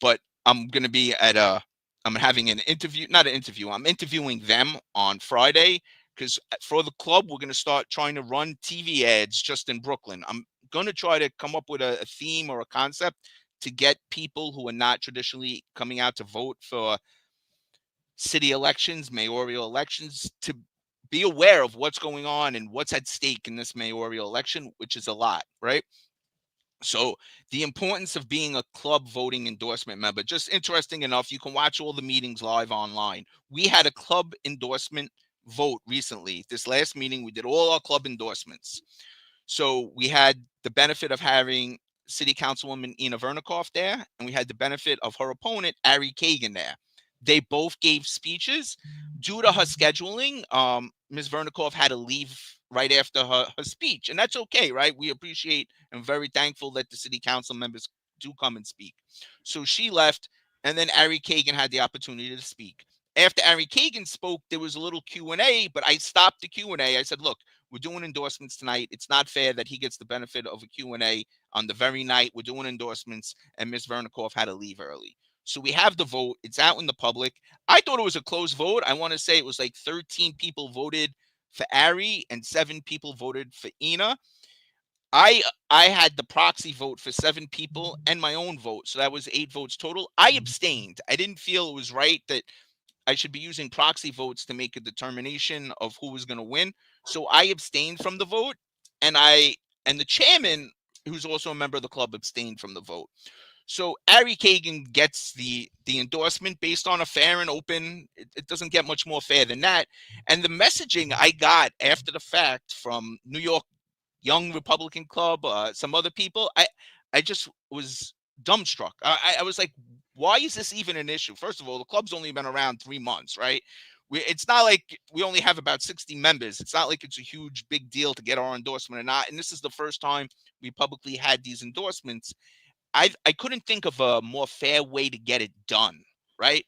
but I'm going to be I'm having an interview, not an interview, I'm interviewing them on Friday, because for the club, we're going to start trying to run TV ads just in Brooklyn. I'm going to try to come up with a theme or a concept to get people who are not traditionally coming out to vote for city elections, mayoral elections, to be aware of what's going on and what's at stake in this mayoral election, which is a lot, right? So the importance of being a club voting endorsement member, just interesting enough, you can watch all the meetings live online. We had a club endorsement vote recently. This last meeting, we did all our club endorsements. So we had the benefit of having City Councilwoman Ina Vernikoff there, and we had the benefit of her opponent, Ari Kagan, there. They both gave speeches. Due to her scheduling, Ms. Vernikoff had to leave right after her speech, and that's okay, right? We appreciate and very thankful that the city council members do come and speak. So she left, and then Ari Kagan had the opportunity to speak. After Ari Kagan spoke, there was a little Q&A, but I stopped the Q&A. I said, look, we're doing endorsements tonight. It's not fair that he gets the benefit of a Q&A on the very night we're doing endorsements, and Ms. Vernikoff had to leave early. So we have the vote. It's out in the public. I thought it was a close vote. I want to say it was like 13 people voted for Ari and 7 people voted for Ina. I had the proxy vote for 7 people and my own vote. So that was 8 votes total. I abstained. I didn't feel it was right that I should be using proxy votes to make a determination of who was going to win. So I abstained from the vote, and the chairman, who's also a member of the club, abstained from the vote. So Ari Kagan gets the endorsement based on a fair and open. It doesn't get much more fair than that. And the messaging I got after the fact from New York Young Republican Club, some other people, I just was dumbstruck. I was like, why is this even an issue? First of all, the club's only been around 3 months, right? It's not like we only have about 60 members. It's not like it's a huge big deal to get our endorsement or not. And this is the first time we publicly had these endorsements. I couldn't think of a more fair way to get it done, right?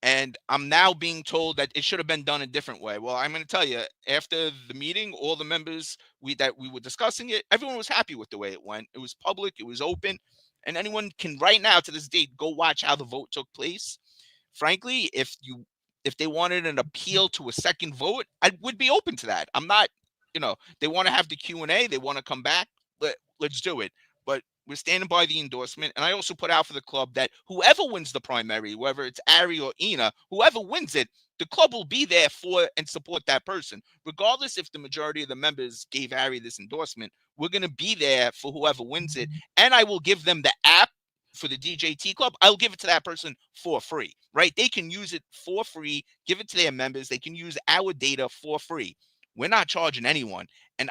And I'm now being told that it should have been done a different way. Well, I'm going to tell you, after the meeting, all the members that we were discussing it, everyone was happy with the way it went. It was public, it was open, and anyone can right now to this date go watch how the vote took place. Frankly, if they wanted an appeal to a second vote, I would be open to that. I'm not, they want to have the Q&A, they want to come back, let's do it. But we're standing by the endorsement. And I also put out for the club that whoever wins the primary, whether it's Ari or Ina, whoever wins it, the club will be there for and support that person. Regardless if the majority of the members gave Ari this endorsement, we're going to be there for whoever wins it. And I will give them the app for the DJT Club. I'll give it to that person for free, right? They can use it for free, give it to their members. They can use our data for free. We're not charging anyone. And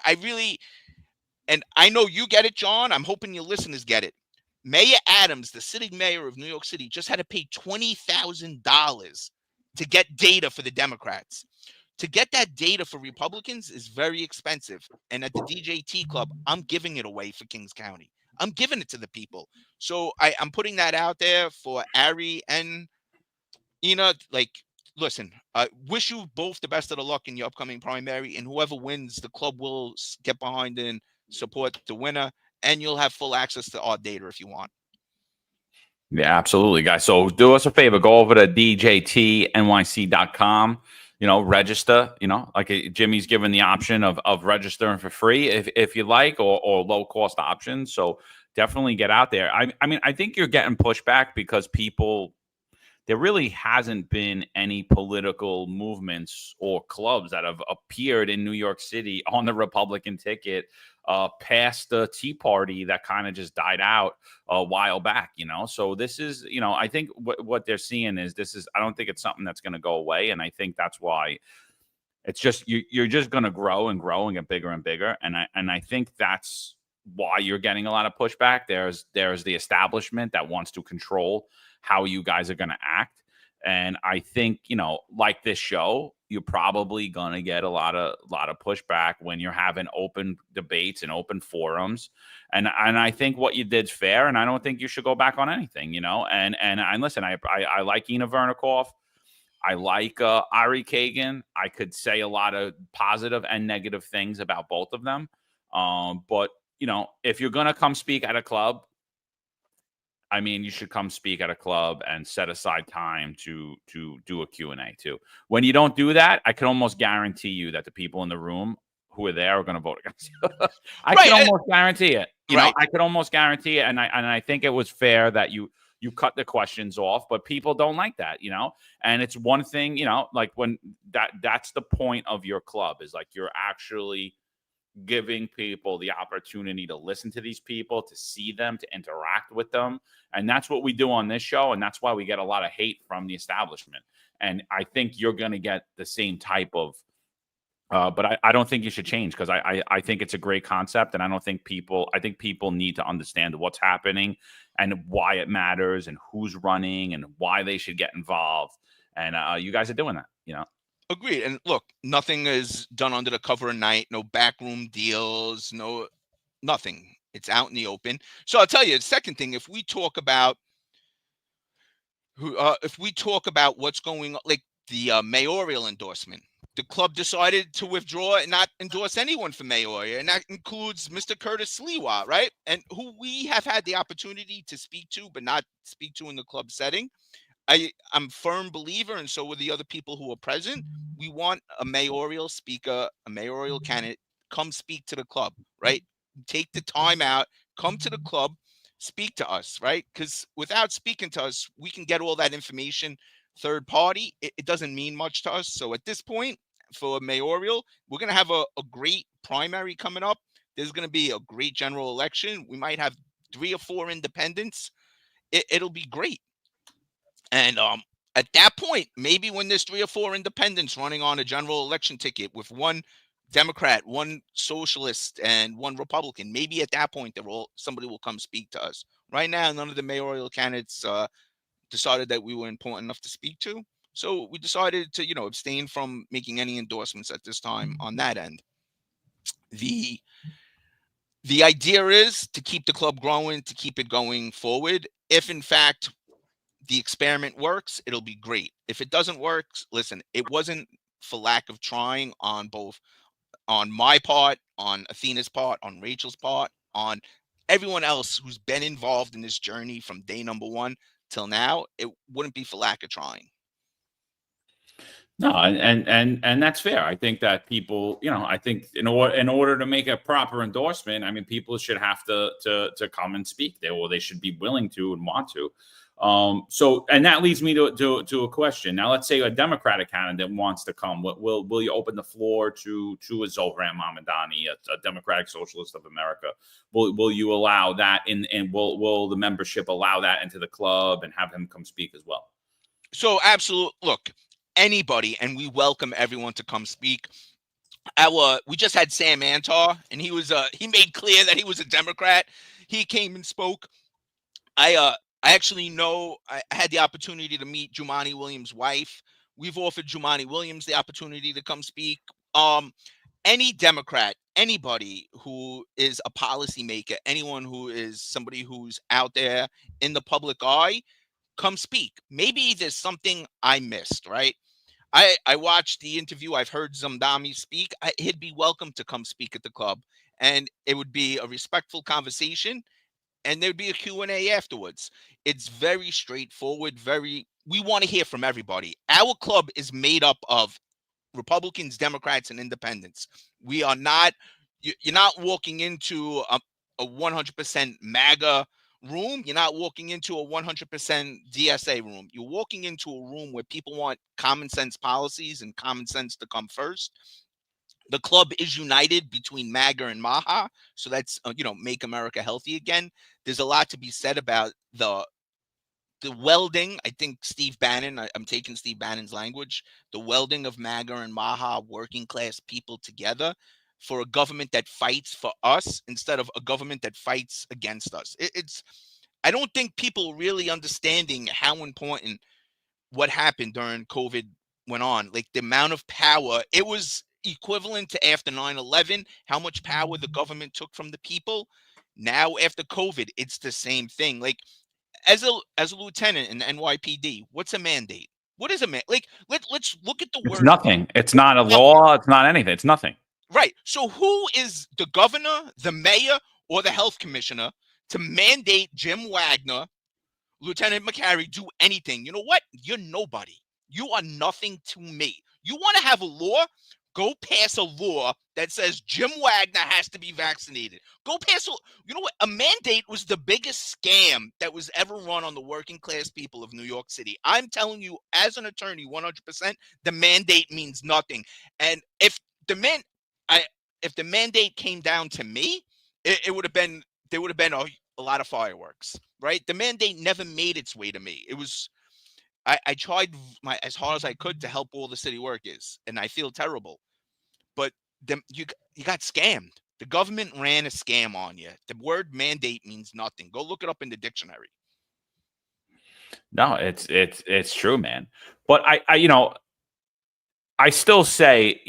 I know you get it, John. I'm hoping your listeners get it. Mayor Adams, the sitting mayor of New York City, just had to pay $20,000 to get data for the Democrats. To get that data for Republicans is very expensive. And at the DJT Club, I'm giving it away for Kings County. I'm giving it to the people. So I'm putting that out there for Ari and Ina. Like, listen, I wish you both the best of the luck in your upcoming primary. And whoever wins, the club will get behind and support the winner, and you'll have full access to our data if you want. Yeah, absolutely, guys. So do us a favor, go over to djtnyc.com, register, like Jimmy's given the option of registering for free if you like, or low cost options. So definitely get out there. I mean, I think you're getting pushback because there really hasn't been any political movements or clubs that have appeared in New York City on the Republican ticket past the Tea Party that kind of just died out a while back, So this is, I think what they're seeing is I don't think it's something that's going to go away. And I think that's why it's just, you're just going to grow and grow and get bigger and bigger. And I think that's why you're getting a lot of pushback. There's the establishment that wants to control how you guys are going to act. And I think, like this show, you're probably going to get a lot of pushback when you're having open debates and open forums. And I think what you did's fair, and I don't think you should go back on anything, and listen, I like Ina Vernikoff. I like Ari Kagan. I could say a lot of positive and negative things about both of them. But, if you're going to come speak at a club, I mean, you should come speak at a club and set aside time to do a Q&A too. When you don't do that, I can almost guarantee you that the people in the room who are there are going to vote against you. I can almost guarantee it. I could almost guarantee it. And I think it was fair that you cut the questions off, but people don't like that, and it's one thing, like when that's the point of your club is like, you're actually giving people the opportunity to listen to these people, to see them, to interact with them. And that's what we do on this show. And that's why we get a lot of hate from the establishment. And I think you're going to get the same type of, but I don't think you should change, because I think it's a great concept. And I think people need to understand what's happening and why it matters and who's running and why they should get involved. And you guys are doing that, Agreed. And look, nothing is done under the cover of night. No backroom deals. No, nothing. It's out in the open. So I'll tell you the second thing. If we talk about what's going on, like the mayoral endorsement, the club decided to withdraw and not endorse anyone for mayor, and that includes Mr. Curtis Sliwa, right? And who we have had the opportunity to speak to, but not speak to in the club setting. I'm a firm believer, and so were the other people who were present. We want a mayoral speaker, a mayoral candidate, come speak to the club, right? Take the time out, come to the club, speak to us, right? Because without speaking to us, we can get all that information third party. It doesn't mean much to us. So at this point, for a mayoral, we're going to have a great primary coming up. There's going to be a great general election. We might have 3 or 4 independents. It'll be great. And at that point, maybe when there's 3 or 4 independents running on a general election ticket with 1 Democrat, 1 socialist, and 1 Republican, maybe at that point somebody will come speak to us. Right now, none of the mayoral candidates decided that we were important enough to speak to. So we decided to, abstain from making any endorsements at this time on that end. The idea is to keep the club growing, to keep it going forward. If in fact the experiment works, it'll be great. If it doesn't work, listen, it wasn't for lack of trying on my part, on Athena's part, on Rachel's part, on everyone else who's been involved in this journey from day number 1 till now. It wouldn't be for lack of trying. No, and that's fair. I think that people, I think in order to make a proper endorsement, I mean, people should have to come and speak. They should be willing to and want to. So, and that leads me to a question. Now, let's say a Democratic candidate wants to come. Will you open the floor to a Zohran Mamdani, a Democratic Socialist of America? Will you allow that and will the membership allow that into the club and have him come speak as well? So, absolute. Look, anybody, and we welcome everyone to come speak. We just had Sam Antar, and he made clear that he was a Democrat. He came and spoke. I actually know I had the opportunity to meet Jumaane Williams' wife. We've offered Jumaane Williams the opportunity to come speak. Any Democrat, anybody who is a policymaker, anyone who is somebody who's out there in the public eye, come speak. Maybe there's something I missed, right? I watched the interview. I've heard Zamdami speak. He'd be welcome to come speak at the club, and it would be a respectful conversation. And there'd be a Q&A afterwards. It's very straightforward. We want to hear from everybody. Our club is made up of Republicans, Democrats, and independents. We are not, you're not walking into a 100% MAGA room. You're not walking into a 100% DSA room. You're walking into a room where people want common sense policies and common sense to come first. The club is united between MAGA and MAHA. So that's, Make America Healthy Again. There's a lot to be said about the welding. I think Steve Bannon, I'm taking Steve Bannon's language, the welding of MAGA and MAHA, working class people together for a government that fights for us instead of a government that fights against us. I don't think people really understanding how important what happened during COVID went on. Like the amount of power, it was equivalent to after 9/11, how much power the government took from the people. Now after COVID, it's the same thing. Like as a lieutenant in the NYPD, what's a mandate? What is a mandate? Like let's look at the word. It's nothing. It's not a law. It's not anything. It's nothing. Right. So who is the governor, the mayor, or the health commissioner to mandate Jim Wagner, Lieutenant McCary, do anything? You know what? You're nobody. You are nothing to me. You want to have a law? Go pass a law that says Jim Wagner has to be vaccinated. Go pass you know what? A mandate was the biggest scam that was ever run on the working class people of New York City. I'm telling you, as an attorney, 100%, the mandate means nothing. And if if the mandate came down to me, it would have been there would have been a lot of fireworks, right? The mandate never made its way to me. It was I tried as hard as I could to help all the city workers, and I feel terrible. But you got scammed. The government ran a scam on you. The word mandate means nothing. Go look it up in the dictionary. No, it's true, man. But I still say,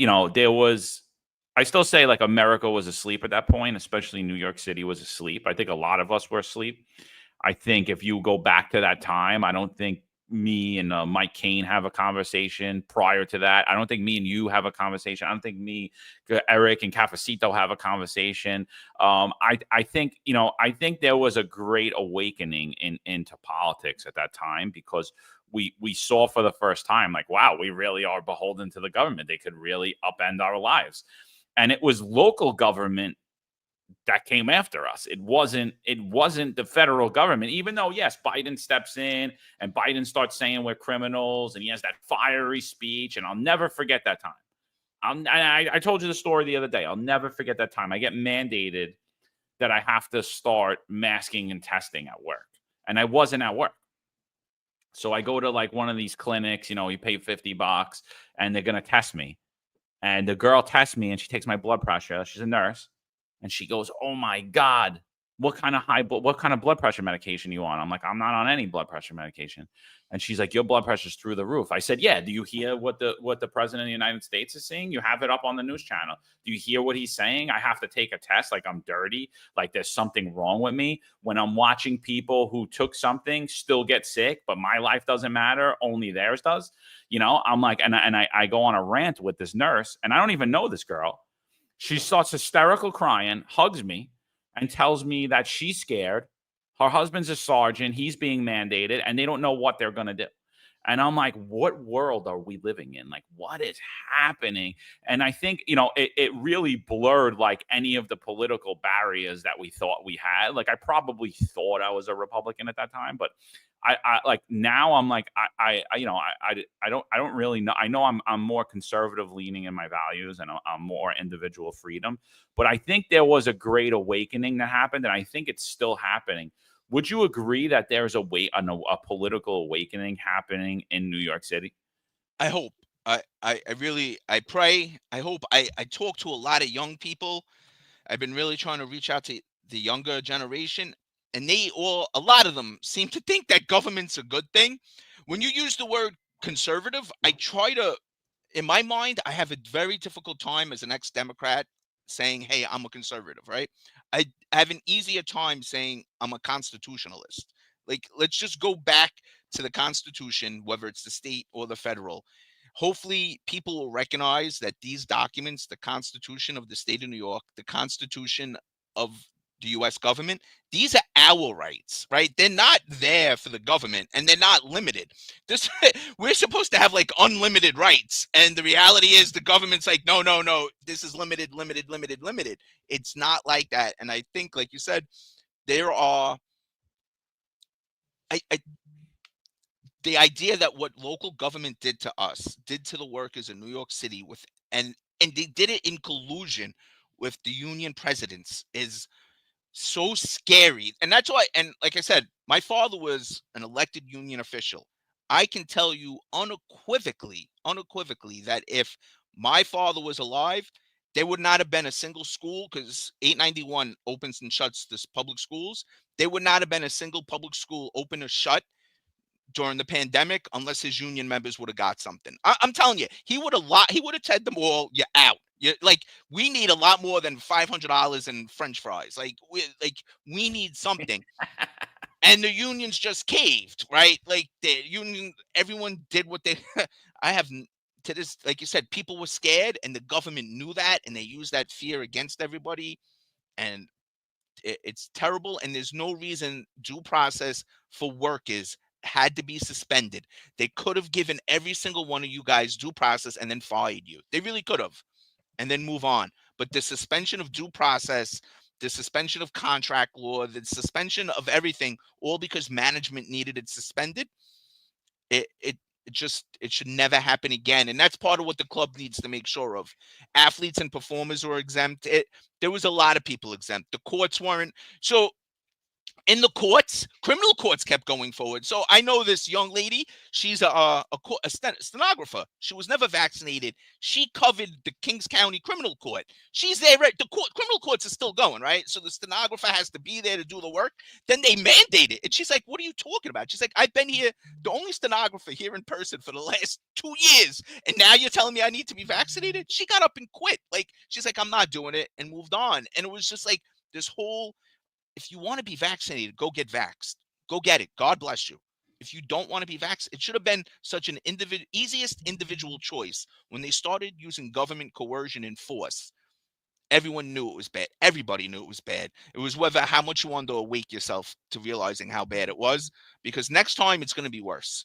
I still say like America was asleep at that point, especially New York City was asleep. I think a lot of us were asleep. I think if you go back to that time, I don't think me and Mike Kane have a conversation prior to that. I don't think me and you have a conversation. I don't think me, Eric, and Cafecito have a conversation. I think I think there was a great awakening into politics at that time because we saw for the first time, like, wow, we really are beholden to the government. They could really upend our lives, and it was local government that came after us. It wasn't the federal government, even though, yes, Biden steps in and Biden starts saying we're criminals and he has that fiery speech. And I'll never forget that time. I told you the story the other day. I'll never forget that time. I get mandated that I have to start masking and testing at work. And I wasn't at work. So I go to like one of these clinics, you pay $50 and they're going to test me. And the girl tests me and she takes my blood pressure. She's a nurse. And she goes, "Oh my God, what kind of blood pressure medication you on?" I'm like, "I'm not on any blood pressure medication." And she's like, "Your blood pressure's through the roof." I said, "Yeah. Do you hear what the president of the United States is saying? You have it up on the news channel. Do you hear what he's saying? I have to take a test like I'm dirty, like there's something wrong with me when I'm watching people who took something still get sick, but my life doesn't matter, only theirs does." I'm like, and I go on a rant with this nurse, and I don't even know this girl. She starts hysterical crying, hugs me, and tells me that she's scared. Her husband's a sergeant. He's being mandated, and they don't know what they're going to do. And I'm like, what world are we living in? Like, what is happening? And I think, it really blurred like any of the political barriers that we thought we had. Like, I probably thought I was a Republican at that time, but I like now I'm like, I don't really know. I know I'm more conservative leaning in my values and I'm more individual freedom, but I think there was a great awakening that happened. And I think it's still happening. Would you agree that there's a political awakening happening in New York City? I hope. I really I pray. I hope. I talk to a lot of young people. I've been really trying to reach out to the younger generation, and a lot of them seem to think that government's a good thing. When you use the word conservative, in my mind, I have a very difficult time as an ex-Democrat saying, "Hey, I'm a conservative," right? I have an easier time saying I'm a constitutionalist. Like, let's just go back to the Constitution, whether it's the state or the federal. Hopefully, people will recognize that these documents, the Constitution of the state of New York, the Constitution of the US government, these are our rights, right? They're not there for the government and they're not limited. This we're supposed to have like unlimited rights. And the reality is the government's like, no, no, no, this is limited, limited, limited, limited. It's not like that. And I think, like you said, there are the idea that what local government did to us, did to the workers in New York City and they did it in collusion with the union presidents is so scary. And that's why, and like I said, my father was an elected union official. I can tell you unequivocally that if my father was alive, there would not have been a single school, because 891 opens and shuts this public schools. There would not have been a single public school open or shut during the pandemic unless his union members would have got something. I'm telling you, he would have said them all, "You're out." We need a lot more than $500 in French fries. We need something. And the unions just caved, right? Like the union, everyone did what they. I have to this, like you said, people were scared, and the government knew that, and they used that fear against everybody, and it's terrible. And there's no reason due process for workers had to be suspended. They could have given every single one of you guys due process and then fired you. They really could have, and then move on. But the suspension of due process, the suspension of contract law, the suspension of everything, all because management needed it suspended. It it should never happen again. And that's part of what the club needs to make sure of. Athletes and performers were exempt. There was a lot of people exempt. The courts weren't. So in the courts, criminal courts kept going forward. So I know this young lady. She's a stenographer. She was never vaccinated. She covered the Kings County criminal court. She's there. Right? The criminal courts are still going, right? So the stenographer has to be there to do the work. Then they mandate it. And she's like, what are you talking about? She's like, I've been here, the only stenographer here in person for the last 2 years. And now you're telling me I need to be vaccinated? She got up and quit. Like, she's like, I'm not doing it, and moved on. And it was just like this whole, if you want to be vaccinated, go get vaxxed. Go get it. God bless you. If you don't want to be vaccinated, it should have been such an easiest individual choice. When they started using government coercion and force, everyone knew it was bad. Everybody knew it was bad. It was whether how much you wanted to awake yourself to realizing how bad it was, because next time it's going to be worse.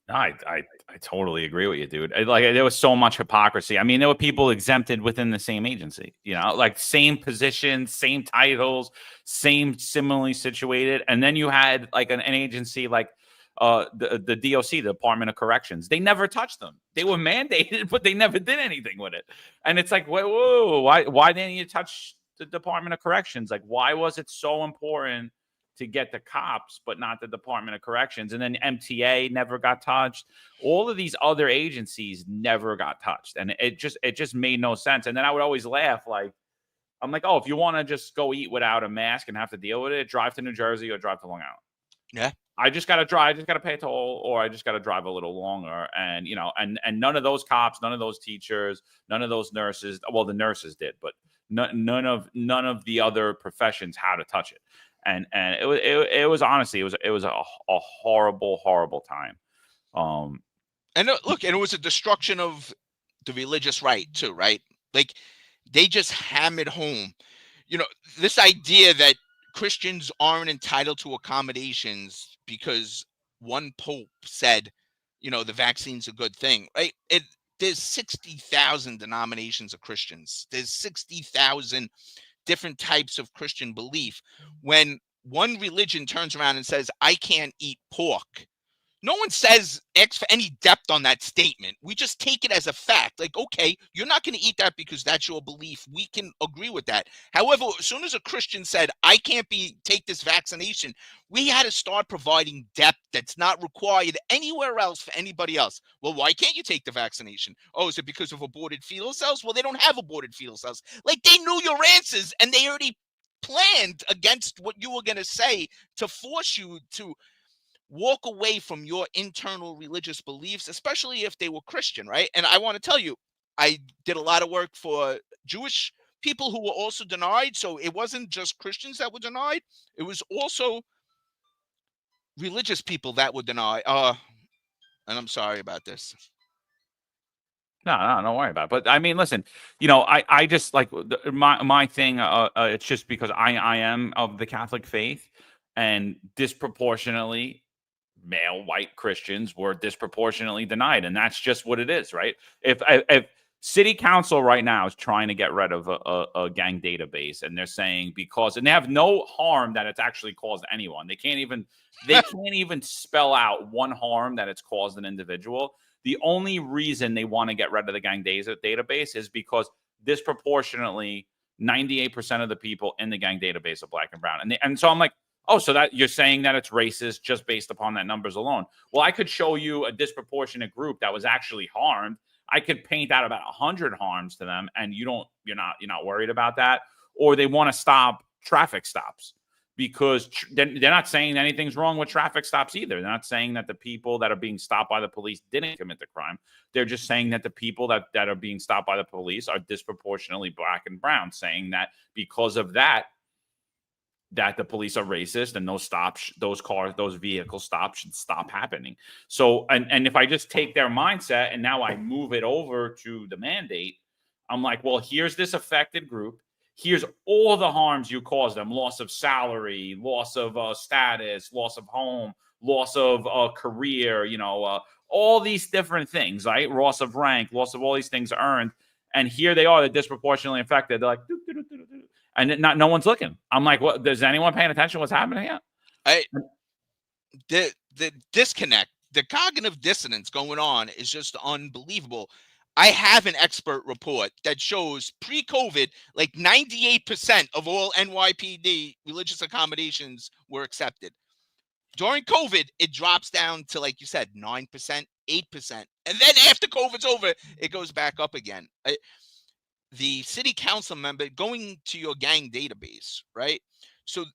No, I totally agree with you, dude. Like, there was so much hypocrisy. I mean, there were people exempted within the same agency, like same positions, same titles, same similarly situated. And then you had like an agency like the DOC, the Department of Corrections. They never touched them. They were mandated, but they never did anything with it. And it's like, whoa, why didn't you touch the Department of Corrections? Like, why was it so important to get the cops, but not the Department of Corrections? And then MTA never got touched. All of these other agencies never got touched. And it just made no sense. And then I would always laugh. Like, I'm like, oh, if you want to just go eat without a mask and have to deal with it, drive to New Jersey or drive to Long Island. Yeah. I just got to drive. I just got to pay a toll, or I just got to drive a little longer. And, and none of those cops, none of those teachers, none of those nurses. Well, the nurses did, but none of the other professions had to touch it. And it was honestly, it was a horrible time. And look, and it was a destruction of the religious right too, right? Like, they just hammered home, this idea that Christians aren't entitled to accommodations because one pope said, the vaccine's a good thing, right? There's 60,000 denominations of Christians. There's 60,000 different types of Christian belief. When one religion turns around and says, I can't eat pork, no one asks for any depth on that statement. We just take it as a fact. Like, okay, you're not going to eat that because that's your belief. We can agree with that. However, as soon as a Christian said, I can't take this vaccination, we had to start providing depth that's not required anywhere else for anybody else. Well, why can't you take the vaccination? Oh, is it because of aborted fetal cells? Well, they don't have aborted fetal cells. Like, they knew your answers, and they already planned against what you were going to say to force you to walk away from your internal religious beliefs, especially if they were Christian, right? And I want to tell you, I did a lot of work for Jewish people who were also denied. So it wasn't just Christians that were denied. It was also religious people that were denied. And I'm sorry about this. No, don't worry about it. But I mean, listen, I just like my thing. It's just because I am of the Catholic faith, and disproportionately, male white Christians were disproportionately denied, and that's just what it is, right? If city council right now is trying to get rid of a gang database, and they're saying and they have no harm that it's actually caused anyone. They can't even spell out one harm that it's caused an individual. The only reason they want to get rid of the gang database is because disproportionately 98% of the people in the gang database are black and brown, and so I'm like, oh, so that you're saying that it's racist just based upon that numbers alone. Well, I could show you a disproportionate group that was actually harmed. I could paint out about 100 harms to them, and you're not worried about that. Or they want to stop traffic stops because they're not saying anything's wrong with traffic stops either. They're not saying that the people that are being stopped by the police didn't commit the crime. They're just saying that the people that are being stopped by the police are disproportionately black and brown, saying that because of that the police are racist, and those vehicle stops should stop happening. So, and if I just take their mindset and now I move it over to the mandate, I'm like, well, here's this affected group. Here's all the harms you caused them: loss of salary, loss of status, loss of home, loss of career, all these different things, right? Loss of rank, loss of all these things earned. And here they are, they're disproportionately affected. They're like, doo, doo, doo, doo, doo. And no one's looking. I'm like, what? Is anyone paying attention to what's happening here? The disconnect the cognitive dissonance going on is just unbelievable. I have an expert report that shows pre-COVID, like 98% of all NYPD religious accommodations were accepted. During COVID, it drops down to, like you said, 9%, 8%. And then after COVID's over, it goes back up again. The city council member, going to your gang database, right? So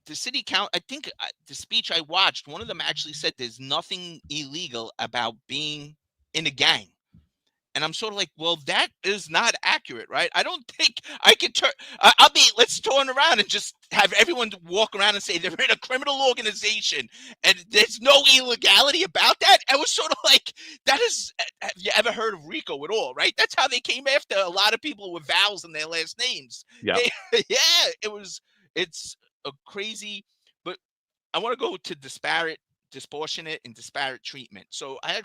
the city count, I think the speech I watched, one of them actually said there's nothing illegal about being in a gang. And I'm sort of like, well, that is not accurate, right? I don't think I could turn. Let's turn around and just have everyone walk around and say they're in a criminal organization and there's no illegality about that. I was sort of like, that is, have you ever heard of RICO at all, right? That's how they came after a lot of people with vowels in their last names. Yeah. Yeah, it's a crazy, but I want to go to disproportionate and disparate treatment. So I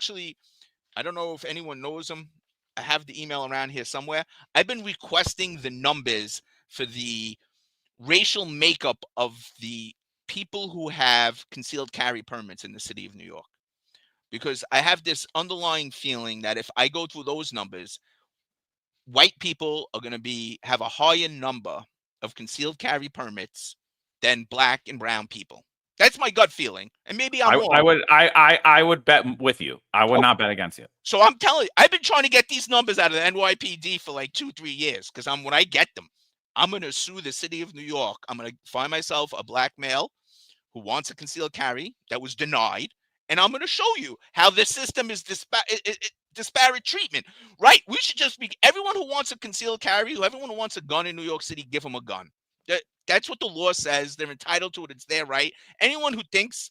don't know if anyone knows them. I have the email around here somewhere. I've been requesting the numbers for the racial makeup of the people who have concealed carry permits in the city of New York, because I have this underlying feeling that if I go through those numbers, white people are going to have a higher number of concealed carry permits than black and brown people. That's my gut feeling, and maybe I'm wrong. I would bet with you. I would not bet against you. So I'm telling you, I've been trying to get these numbers out of the NYPD for like 2-3 years, because when I get them, I'm going to sue the city of New York. I'm going to find myself a black male who wants a concealed carry that was denied, and I'm going to show you how this system is disparate treatment. Right? We should just be, everyone who wants a concealed carry, everyone who wants a gun in New York City, give them a gun. That's what the law says. They're entitled to it. It's their right. Anyone who thinks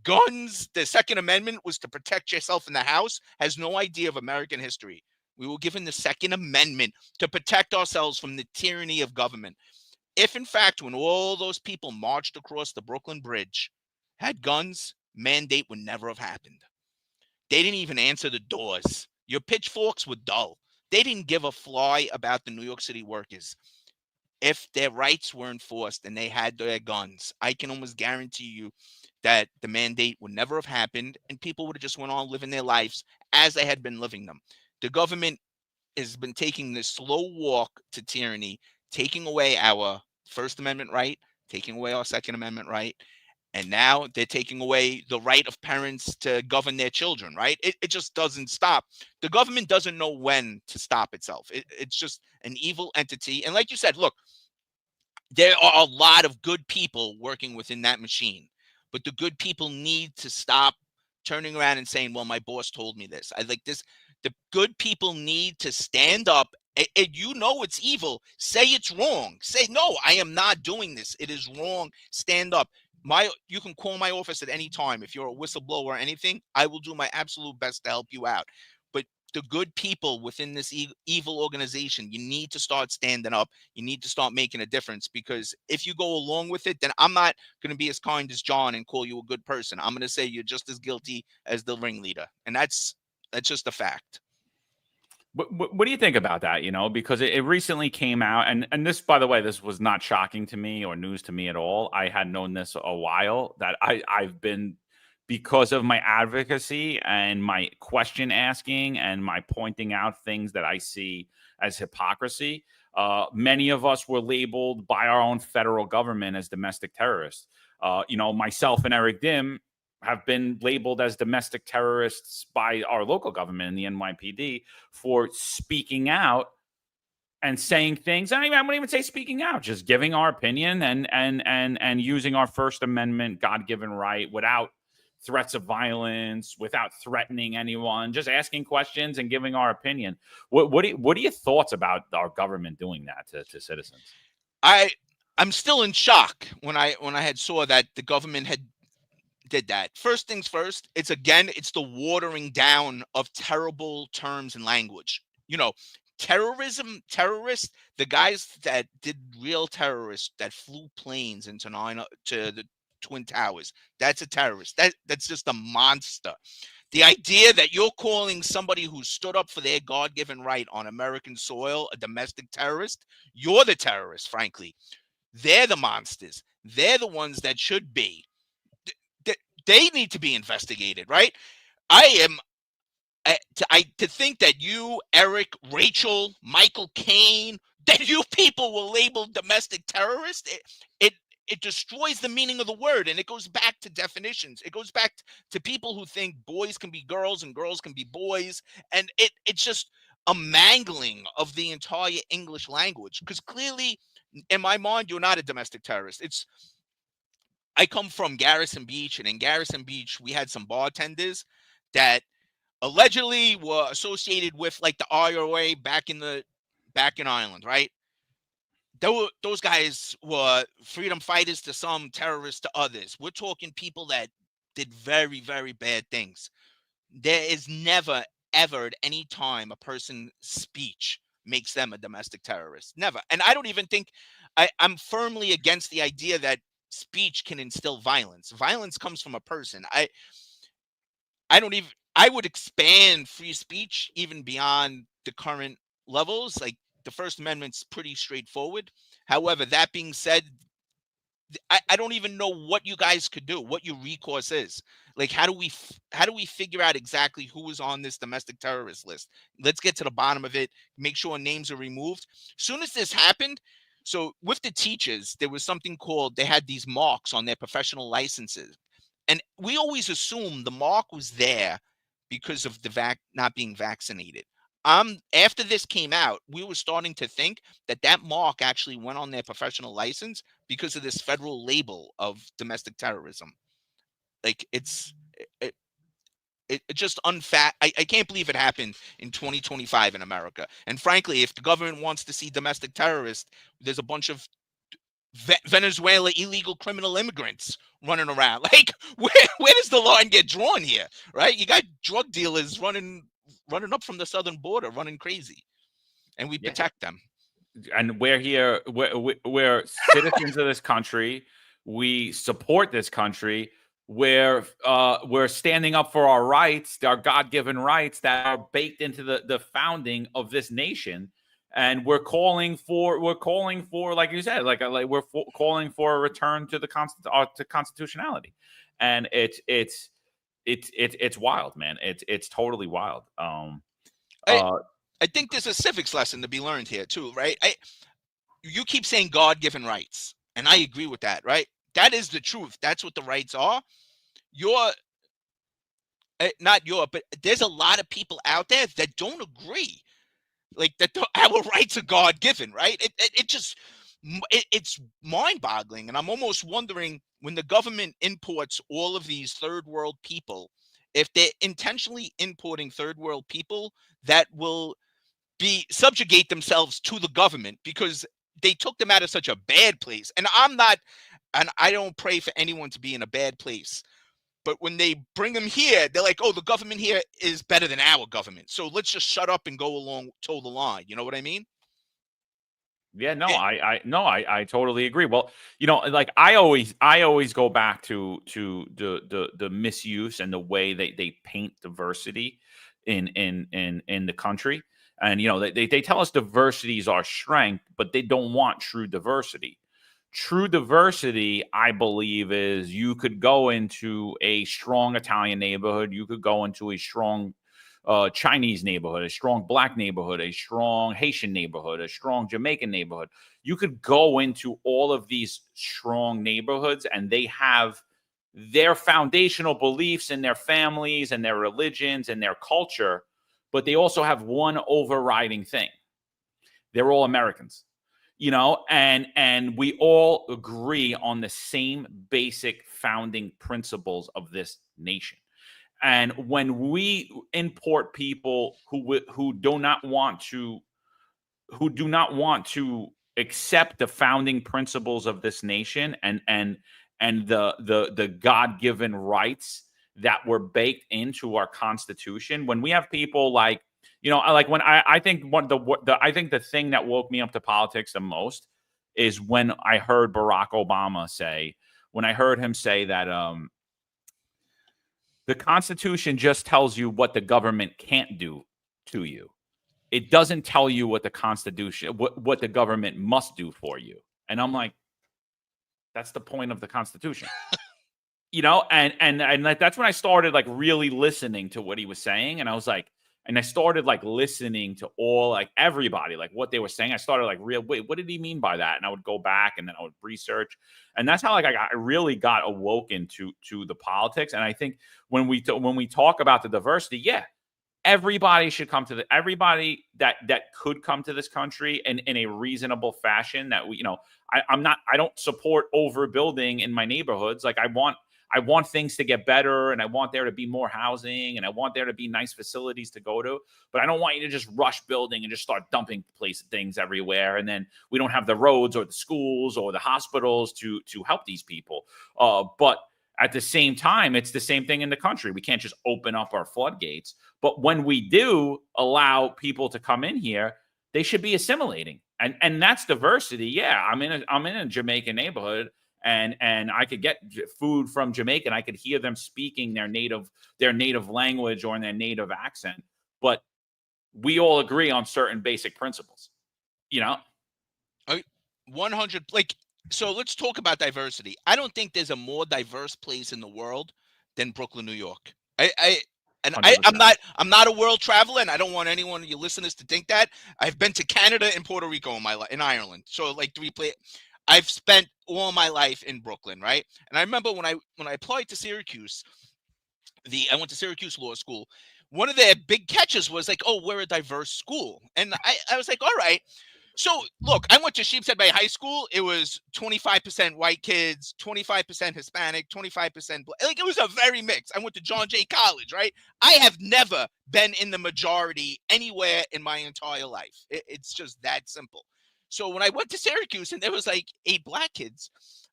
guns, the Second Amendment, was to protect yourself in the house has no idea of American history. We were given the Second Amendment to protect ourselves from the tyranny of government. If, in fact, when all those people marched across the Brooklyn Bridge had guns, mandate would never have happened. They didn't even answer the doors. Your pitchforks were dull. They didn't give a fly about the New York City workers. If their rights were enforced and they had their guns, I can almost guarantee you that the mandate would never have happened, and people would have just went on living their lives as they had been living them. The government has been taking this slow walk to tyranny, taking away our First Amendment right, taking away our Second Amendment right, and now they're taking away the right of parents to govern their children, right? It just doesn't stop. The government doesn't know when to stop itself. It's just an evil entity. And like you said, look, there are a lot of good people working within that machine, but the good people need to stop turning around and saying, well, my boss told me this. I like this. The good people need to stand up. And you know it's evil. Say it's wrong. Say, no, I am not doing this. It is wrong. Stand up. You can call my office at any time. If you're a whistleblower or anything, I will do my absolute best to help you out. But the good people within this evil organization, you need to start standing up. You need to start making a difference, because if you go along with it, then I'm not going to be as kind as John and call you a good person. I'm going to say you're just as guilty as the ringleader. And that's just a fact. What do you think about that? Because it recently came out, and this, by the way, this was not shocking to me or news to me at all. I had known this a while, that I've been, because of my advocacy and my question asking and my pointing out things that I see as hypocrisy. Many of us were labeled by our own federal government as domestic terrorists. Myself and Eric Dim have been labeled as domestic terrorists by our local government and the NYPD for speaking out and saying things. I wouldn't even say speaking out, just giving our opinion and using our First Amendment God-given right without threats of violence, without threatening anyone, just asking questions and giving our opinion. What are your thoughts about our government doing that to citizens? I'm still in shock when I had saw that the government had did that. First things first, it's the watering down of terrible terms and language. Terrorism, terrorists, the guys that did real terrorists that flew planes to the Twin Towers, that's a terrorist. That's just a monster. The idea that you're calling somebody who stood up for their God-given right on American soil a domestic terrorist, you're the terrorist, frankly. They're the monsters. They're the ones that should be. They need to be investigated, right? To think that you, Eric, Rachel, Michael Caine, that you people were labeled domestic terrorists, it destroys the meaning of the word, and it goes back to definitions. It goes back to people who think boys can be girls and girls can be boys, and it's just a mangling of the entire English language. Because clearly, in my mind, you're not a domestic terrorist. I come from Garrison Beach, and in Garrison Beach, we had some bartenders that allegedly were associated with like the IRA back in Ireland, right? Those guys were freedom fighters to some, terrorists to others. We're talking people that did very, very bad things. There is never, ever at any time a person's speech makes them a domestic terrorist. Never. And I don't even think I'm firmly against the idea that speech can instill violence. Violence comes from a person. I would expand free speech even beyond the current levels. Like the First Amendment's pretty straightforward. However, that being said, I don't even know what you guys could do, what your recourse is. Like, how do we figure out exactly who is on this domestic terrorist list? Let's get to the bottom of it. Make sure names are removed. Soon as this happened, so with the teachers, there was something called, they had these marks on their professional licenses. And we always assumed the mark was there because of the not being vaccinated. After this came out, we were starting to think that mark actually went on their professional license because of this federal label of domestic terrorism. Like it's just I can't believe it happened in 2025 in America. And frankly, if the government wants to see domestic terrorists, there's a bunch of Venezuela illegal criminal immigrants running around. Like where does the line get drawn here? Right? You got drug dealers running up from the southern border, running crazy, and we protect them. And we're here. We're citizens of this country. We support this country. We're standing up for our rights, our God-given rights that are baked into the founding of this nation. And we're calling for, like you said, calling for a return to to constitutionality. And it's wild, man. It's totally wild. I think there's a civics lesson to be learned here too, right? You keep saying God-given rights, and I agree with that, right? That is the truth. That's what the rights are. But there's a lot of people out there that don't agree, like that our rights are God-given, right? It's mind-boggling, and I'm almost wondering, when the government imports all of these third world people, if they're intentionally importing third world people that will subjugate themselves to the government because they took them out of such a bad place. And I don't pray for anyone to be in a bad place. But when they bring them here, they're like, oh, the government here is better than our government, so let's just shut up and go along, toe the line. You know what I mean? Yeah, no, I totally agree. Well, like I always go back to the misuse and the way they paint diversity in the country. And they tell us diversity is our strength, but they don't want true diversity. True diversity, I believe, is you could go into a strong Italian neighborhood, you could go into a strong Chinese neighborhood, a strong Black neighborhood, a strong Haitian neighborhood, a strong Jamaican neighborhood. You could go into all of these strong neighborhoods, and they have their foundational beliefs and their families and their religions and their culture, but they also have one overriding thing. They're all Americans, and we all agree on the same basic founding principles of this nation. And when we import people who do not want to accept the founding principles of this nation and the God-given rights that were baked into our Constitution, when we have people like, like when I think I think the thing that woke me up to politics the most is when I heard Barack Obama say that the Constitution just tells you what the government can't do to you. It doesn't tell you what the Constitution, what the government must do for you. And I'm like, that's the point of the Constitution. And like, that's when I started like really listening to what he was saying. And I was like, and I started like listening to all, like everybody, like what they were saying. I started like wait, what did he mean by that? And I would go back and then I would research. And that's how like I really got awoken to the politics. And I think when we talk about the diversity, yeah, everybody should come to everybody that could come to this country in a reasonable fashion. That we, I don't support overbuilding in my neighborhoods. Like I want things to get better, and I want there to be more housing, and I want there to be nice facilities to go to. But I don't want you to just rush building and just start dumping things everywhere, and then we don't have the roads or the schools or the hospitals to help these people. But at the same time, it's the same thing in the country. We can't just open up our floodgates. But when we do allow people to come in here, they should be assimilating, and that's diversity. Yeah, I'm in a Jamaican neighborhood. And I could get food from Jamaica, and I could hear them speaking their native language or in their native accent. But we all agree on certain basic principles, 100. Like, so let's talk about diversity. I don't think there's a more diverse place in the world than Brooklyn, New York. I'm 100%. not a world traveler, and I don't want anyone of your listeners to think that. I've been to Canada and Puerto Rico in Ireland. So like I've spent all my life in Brooklyn, right? And I remember when I applied to Syracuse, I went to Syracuse Law School. One of their big catches was like, "Oh, we're a diverse school," and I was like, "All right." So look, I went to Sheepshead Bay High School. It was 25% white kids, 25% Hispanic, 25% black. Like, it was a very mixed. I went to John Jay College, right? I have never been in the majority anywhere in my entire life. It's just that simple. So when I went to Syracuse and there was like 8 black kids,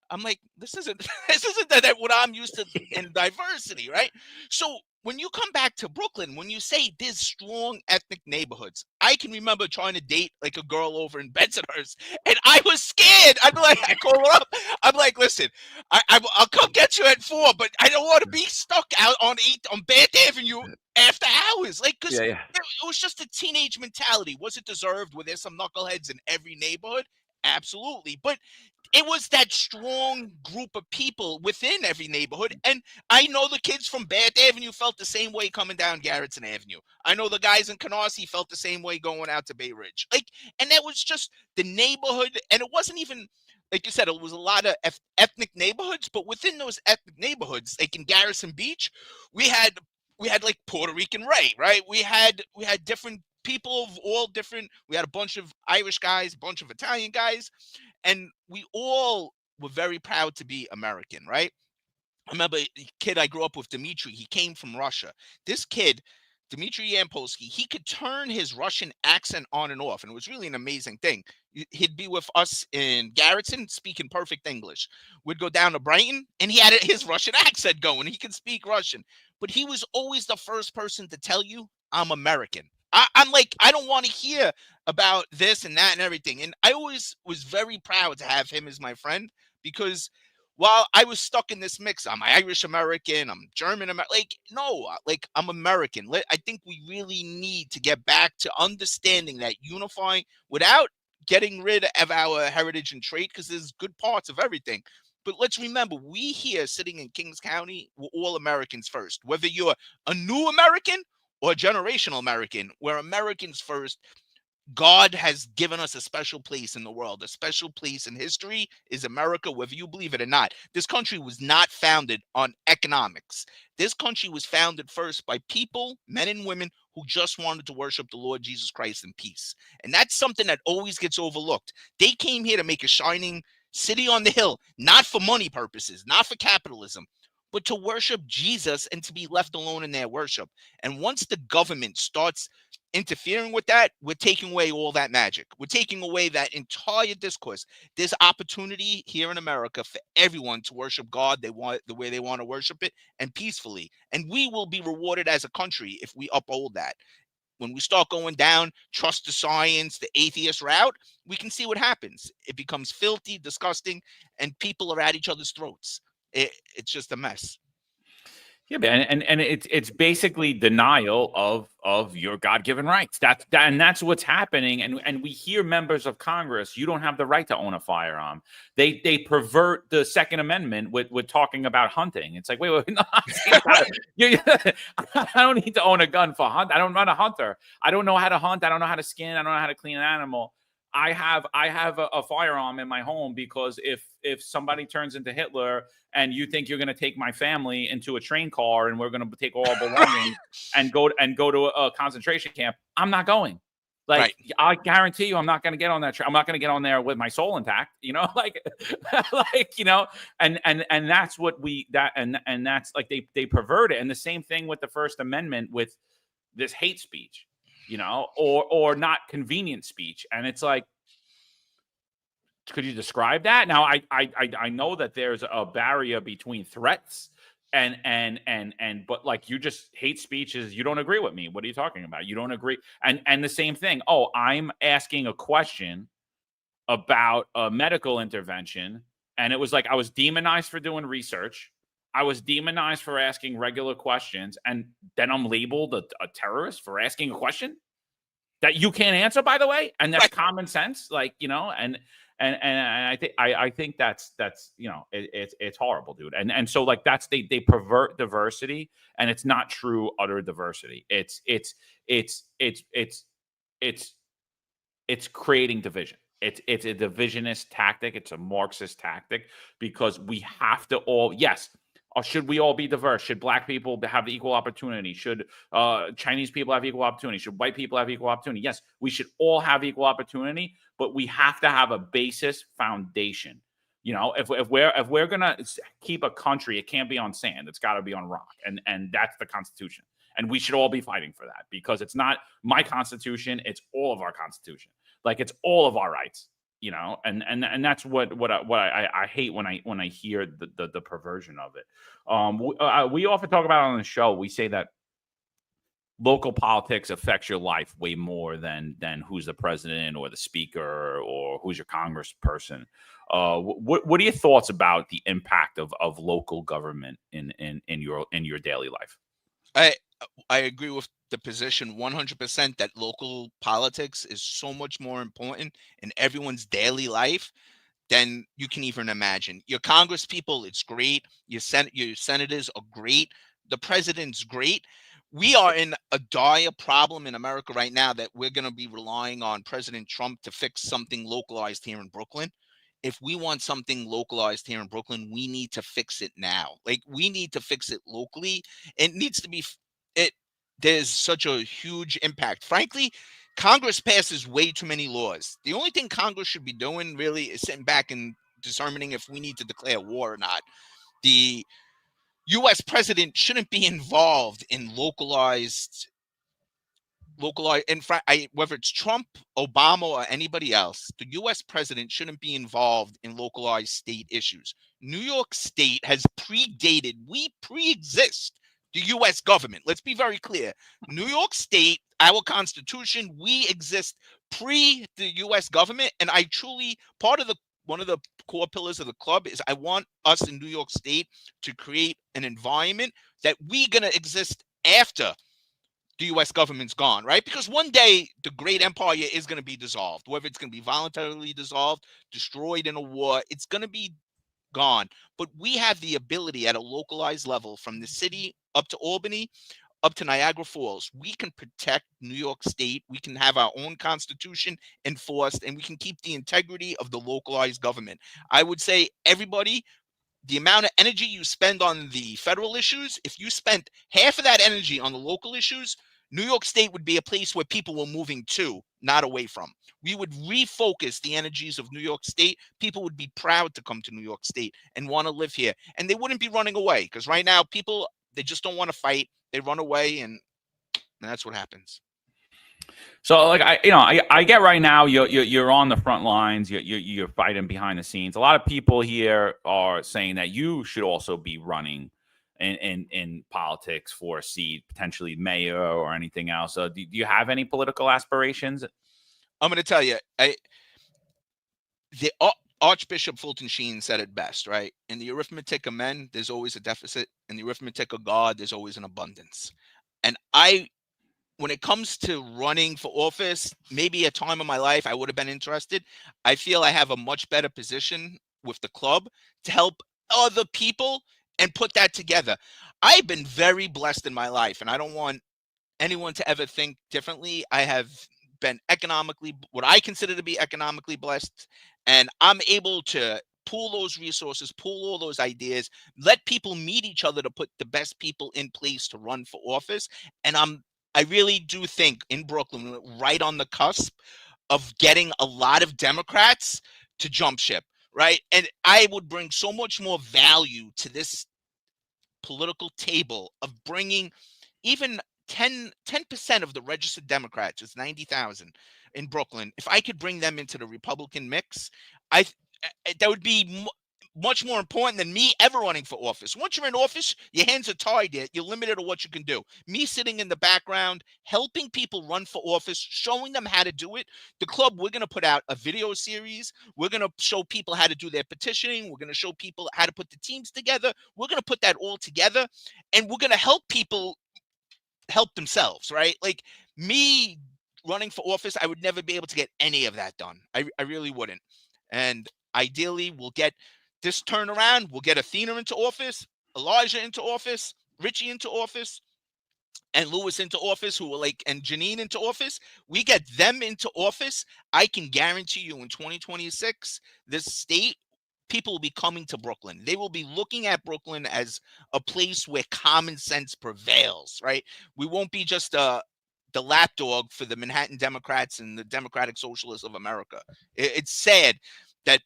I'm like, this isn't that what I'm used to in diversity, right? So when you come back to Brooklyn, when you say there's strong ethnic neighborhoods, I can remember trying to date like a girl over in Bensonhurst, and I was scared. I'd be like, I call her up. I'm like, listen, I'll come get you at 4, but I don't want to be stuck out on Bath Avenue after hours. Like, because Yeah. it was just a teenage mentality. Was it deserved? Were there some knuckleheads in every neighborhood? Absolutely. But it was that strong group of people within every neighborhood. And I know the kids from Bath Avenue felt the same way coming down Garrettson Avenue. I know the guys in Canarsie felt the same way going out to Bay Ridge. Like, and that was just the neighborhood. And it wasn't even, like you said, it was a lot of ethnic neighborhoods, but within those ethnic neighborhoods, like in Garrison Beach, we had like Puerto Rican Ray, right? We had different people of all different. We had a bunch of Irish guys, a bunch of Italian guys, and we all were very proud to be American, right? I remember a kid I grew up with, Dimitri. He came from Russia. This kid, Dimitri Yampolsky, he could turn his Russian accent on and off, and it was really an amazing thing. He'd be with us in Garrettson, speaking perfect English. We'd go down to Brighton, and he had his Russian accent going. He could speak Russian, but he was always the first person to tell you, "I'm American." I'm like, I don't want to hear about this and that and everything. And I always was very proud to have him as my friend, because while I was stuck in this mix, I'm Irish American, I'm German American. Like, no, like, I'm American. I think we really need to get back to understanding that, unifying without getting rid of our heritage and trait, because there's good parts of everything. But let's remember, we here sitting in Kings County, we're all Americans first. Whether you're a new American or a generational American, we're Americans first. God has given us a special place in the world. A special place in history is America, whether you believe it or not. This country was not founded on economics. This country was founded first by people, men and women, who just wanted to worship the Lord Jesus Christ in peace. And that's something that always gets overlooked. They came here to make a shining city on the hill, not for money purposes, not for capitalism, but to worship Jesus and to be left alone in their worship. And once the government starts interfering with that, we're taking away all that magic. We're taking away that entire discourse. There's opportunity here in America for everyone to worship God the way they want to worship it, and peacefully. And we will be rewarded as a country if we uphold that. When we start going down trust the science, the atheist route, we can see what happens. It becomes filthy, disgusting, and people are at each other's throats. It's just a mess. Yeah, and it's basically denial of your God-given rights. And that's what's happening. And we hear members of Congress, you don't have the right to own a firearm. They pervert the Second Amendment with talking about hunting. It's like, wait, no, I don't need to own a gun for hunt. I'm not a hunter. I don't know how to hunt. I don't know how to skin. I don't know how to clean an animal. I have a firearm in my home because if somebody turns into Hitler and you think you're going to take my family into a train car and we're going to take all our belongings and go to a concentration camp, I'm not going. Like, Right. I guarantee you, I'm not going to get on that train. I'm not going to get on there with my soul intact, like, and that's what and that's like, they pervert it. And the same thing with the First Amendment with this hate speech, or not convenient speech. And it's like, could you describe that? Now, I know that there's a barrier between threats but like, you just hate speech is, you don't agree with me. What are you talking about? You don't agree. And the same thing. Oh, I'm asking a question about a medical intervention. And it was like, I was demonized for doing research. I was demonized for asking regular questions. And then I'm labeled a terrorist for asking a question that you can't answer, by the way. And that's common sense. Like, and I think that's it's horrible, dude. And so, like, that's they pervert diversity, and it's not true utter diversity. It's creating division. It's a divisionist tactic. It's a Marxist tactic, because we have to all, yes. Should we all be diverse? Should Black people have equal opportunity? Should Chinese people have equal opportunity? Should white people have equal opportunity? Yes, we should all have equal opportunity, but we have to have a basis foundation. If we're gonna keep a country, it can't be on sand. It's got to be on rock, and that's the Constitution. And we should all be fighting for that, because it's not my Constitution; it's all of our Constitution. Like, it's all of our rights. And that's what I hate when I hear the perversion of it. We often talk about it on the show. We say that local politics affects your life way more than who's the president or the speaker or who's your congressperson. What are your thoughts about the impact of local government in your daily life? I agree with the position 100% that local politics is so much more important in everyone's daily life than you can even imagine. Your Congress people, it's great. Your senators are great. The president's great. We are in a dire problem in America right now that we're going to be relying on President Trump to fix something localized here in Brooklyn. If we want something localized here in Brooklyn, we need to fix it now. Like, we need to fix it locally. It needs to be there's such a huge impact. Frankly, Congress passes way too many laws. The only thing Congress should be doing really is sitting back and determining if we need to declare war or not. The U.S. president shouldn't be involved in localized, in fact, whether it's Trump, Obama, or anybody else, the U.S. president shouldn't be involved in localized state issues. New York State has predated, we pre-exist the U.S. government. Let's be very clear. New York State, our Constitution, we exist pre the U.S. government. And I truly, one of the core pillars of the club is I want us in New York State to create an environment that we're going to exist after the U.S. government's gone, right? Because one day the great empire is going to be dissolved. Whether it's going to be voluntarily dissolved, destroyed in a war, it's going to be gone. But we have the ability at a localized level, from the city up to Albany, up to Niagara Falls. We can protect New York State. We can have our own constitution enforced, and we can keep the integrity of the localized government. I would say, everybody, the amount of energy you spend on the federal issues, if you spent half of that energy on the local issues, New York State would be a place where people were moving to, not away from. We would refocus the energies of New York State. People would be proud to come to New York State and want to live here. And they wouldn't be running away, because right now people, they just don't want to fight. They run away, and that's what happens. So, like, I get right now you're on the front lines. You're fighting behind the scenes. A lot of people here are saying that you should also be running in politics for a seat, potentially mayor or anything else. Do you have any political aspirations? I'm going to tell you, Archbishop Fulton Sheen said it best, right? In the arithmetic of men, there's always a deficit. In the arithmetic of God, there's always an abundance. And when it comes to running for office, maybe a time in my life I would have been interested. I feel I have a much better position with the club to help other people and put that together. I've been very blessed in my life, and I don't want anyone to ever think differently. I have been what I consider to be economically blessed, and I'm able to pool those resources, pool all those ideas, let people meet each other to put the best people in place to run for office. And I really do think in Brooklyn, we're right on the cusp of getting a lot of Democrats to jump ship, right? And I would bring so much more value to this political table of bringing even 10% of the registered Democrats, it's 90,000 in Brooklyn. If I could bring them into the Republican mix, that would be much more important than me ever running for office. Once you're in office, your hands are tied. You're limited to what you can do. Me sitting in the background, helping people run for office, showing them how to do it. The club, we're going to put out a video series. We're going to show people how to do their petitioning. We're going to show people how to put the teams together. We're going to put that all together, and we're going to help people help themselves, right? Like me running for office, I would never be able to get any of that done. I really wouldn't. And ideally, we'll get this turnaround. We'll get Athena into office, Elijah into office, Richie into office, and Lewis into office, and Janine into office. We get them into office. I can guarantee you in 2026, this state, people will be coming to Brooklyn. They will be looking at Brooklyn as a place where common sense prevails, right? We won't be just the lapdog for the Manhattan Democrats and the Democratic Socialists of America. It's sad that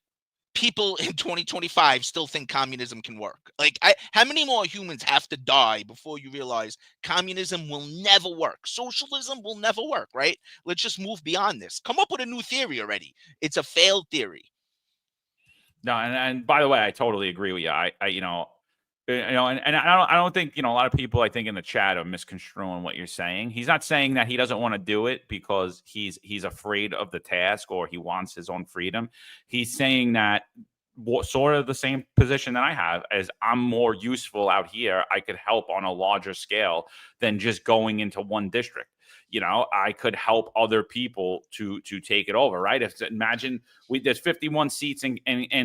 people in 2025 still think communism can work. Like, how many more humans have to die before you realize communism will never work? Socialism will never work, right? Let's just move beyond this. Come up with a new theory already. It's a failed theory. No, and by the way, I totally agree with you. And I don't think, a lot of people, I think, in the chat are misconstruing what you're saying. He's not saying that he doesn't want to do it because he's afraid of the task or he wants his own freedom. He's saying that sort of the same position that I have, as I'm more useful out here. I could help on a larger scale than just going into one district. I could help other people to take it over, right? Imagine there's 51 seats in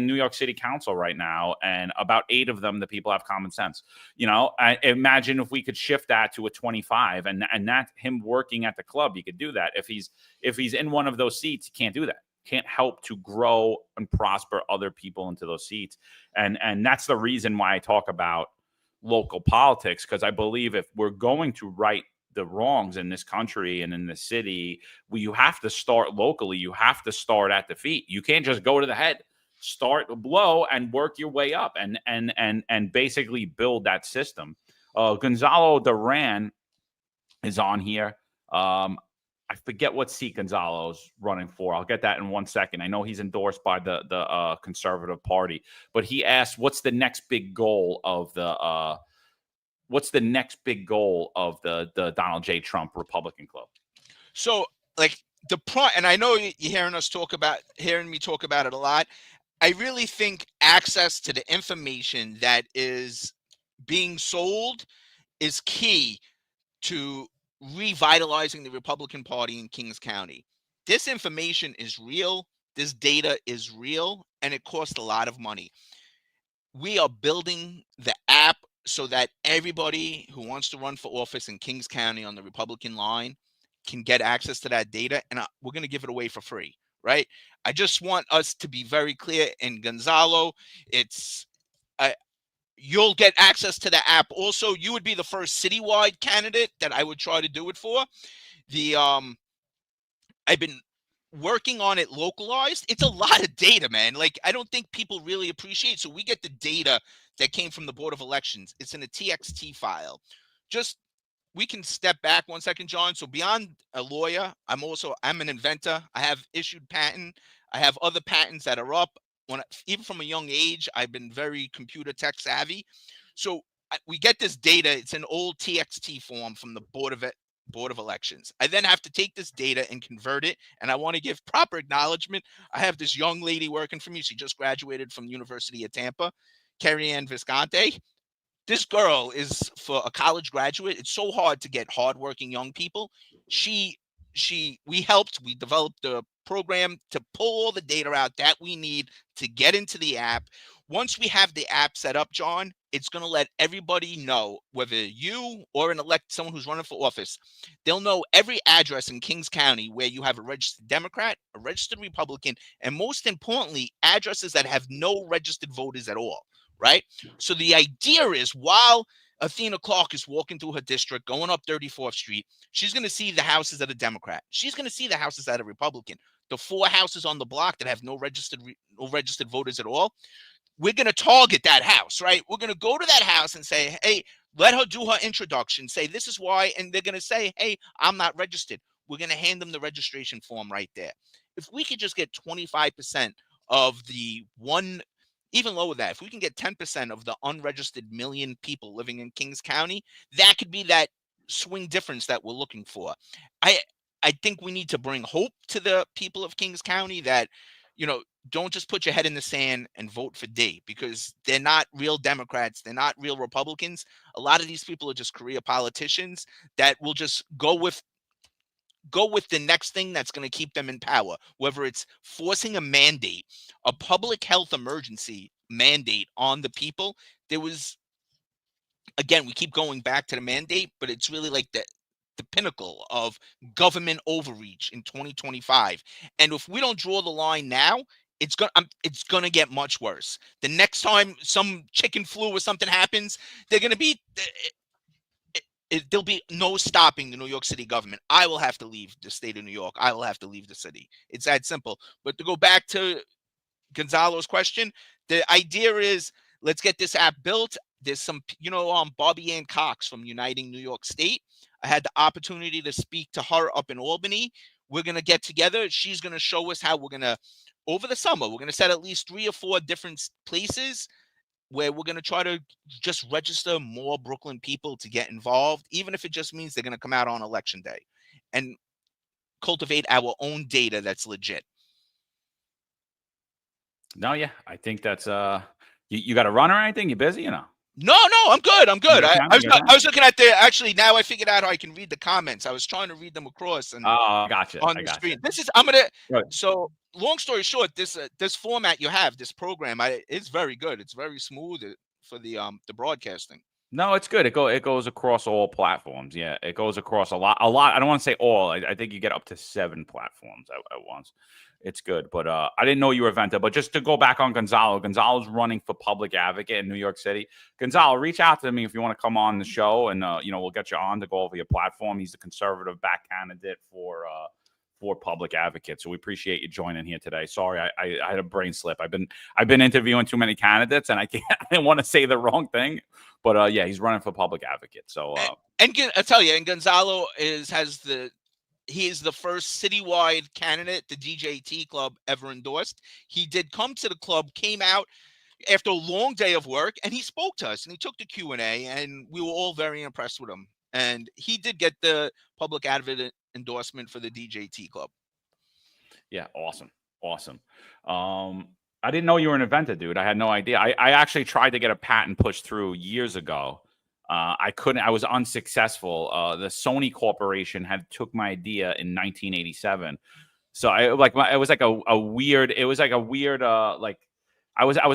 New York City Council right now, and about 8 of them, the people have common sense. I imagine if we could shift that to a 25, and that him working at the club, he could do that. If he's in one of those seats, he can't do that. Can't help to grow and prosper other people into those seats, and that's the reason why I talk about local politics, because I believe if we're going to right the wrongs in this country and in the city, you have to start locally. You have to start at the feet. You can't just go to the head. Start low and work your way up, and basically build that system. Gonzalo Duran is on here. I forget what seat Gonzalo's running for. I'll get that in 1 second. I know he's endorsed by the Conservative Party, but he asked, "What's the next big goal of the Donald J. Trump Republican Club?" So, and I know you're hearing me talk about it a lot. I really think access to the information that is being sold is key to revitalizing the Republican Party in Kings County. This information is real. This data is real, and it costs a lot of money. We are building the app so that everybody who wants to run for office in Kings County on the Republican line can get access to that data, and we're going to give it away for free, right? I just want us to be very clear. In Gonzalo, you'll get access to the app. Also, you would be the first citywide candidate that I would try to do it for. I've been working on it localized. It's a lot of data, man. Like, I don't think people really appreciate. So we get the data that came from the Board of Elections. It's in a TXT file. We can step back 1 second, John. So beyond a lawyer, I'm an inventor. I have issued patent. I have other patents that are up. Even from a young age, I've been very computer tech savvy. So we get this data. It's an old TXT form from the Board of Board of Elections. I then have to take this data and convert it, and I want to give proper acknowledgement. I have this young lady working for me. She just graduated from the University of Tampa, Carrie Ann Visconti. This girl is, for a college graduate, it's so hard to get hardworking young people. We developed the program to pull all the data out that we need to get into the app. Once we have the app set up, John, it's going to let everybody know, whether you or someone who's running for office, they'll know every address in Kings County where you have a registered Democrat, a registered Republican, and most importantly, addresses that have no registered voters at all, right? So the idea is, while Athena Clark is walking through her district, going up 34th Street, she's going to see the houses that are Democrat. She's going to see the houses that are Republican. The 4 houses on the block that have no registered voters at all, we're going to target that house, right? We're going to go to that house and say, hey, let her do her introduction, say, this is why, and they're going to say, hey, I'm not registered. We're going to hand them the registration form right there. If we could just get 25% of the even lower than that, if we can get 10% of the unregistered million people living in Kings County, that could be that swing difference that we're looking for. I think we need to bring hope to the people of Kings County that, don't just put your head in the sand and vote for D, because they're not real Democrats. They're not real Republicans. A lot of these people are just career politicians that will just go with the next thing that's going to keep them in power, whether it's forcing a public health emergency mandate on the people. There was, again, we keep going back to the mandate, but it's really like the pinnacle of government overreach in 2025. And if we don't draw the line now, it's going to get much worse. The next time some chicken flu or something happens, there'll be no stopping the New York City government. I will have to leave the state of New York. I will have to leave the city. It's that simple. But to go back to Gonzalo's question, the idea is, let's get this app built. There's some, Bobby Ann Cox from Uniting New York State. I had the opportunity to speak to her up in Albany. We're going to get together. She's going to show us how we're going to, over the summer, we're going to set at least 3 or 4 different places where we're going to try to just register more Brooklyn people to get involved, even if it just means they're going to come out on election day and cultivate our own data that's legit. No, yeah, I think that's you got to run or anything? You busy? No, I'm good. I was looking at actually, now I figured out how I can read the comments. I was trying to read them across and gotcha. on the screen. So long story short, this format you have, this program, it's very good. It's very smooth for the broadcasting. No, it's good. It goes across all platforms. Yeah, it goes across a lot. I don't want to say all. I think you get up to 7 platforms at once. It's good. But I didn't know you were Venta. But just to go back on Gonzalo, Gonzalo's running for public advocate in New York City. Gonzalo, reach out to me if you want to come on the show, and we'll get you on to go over your platform. He's the conservative back candidate for public advocate. So we appreciate you joining here today. Sorry, I had a brain slip. I've been interviewing too many candidates, and I didn't want to say the wrong thing. But yeah, he's running for public advocate. So and I tell you, and Gonzalo he is the first citywide candidate the DJT Club ever endorsed. He did come to the club, came out after a long day of work, and he spoke to us, and he took the Q&A, and we were all very impressed with him. And he did get the public advocate endorsement for the DJT Club. Yeah, awesome. I didn't know you were an inventor, dude. I had no idea. I actually tried to get a patent pushed through years ago. I couldn't. I was unsuccessful. The Sony Corporation had took my idea in 1987. So I was like a weird. I was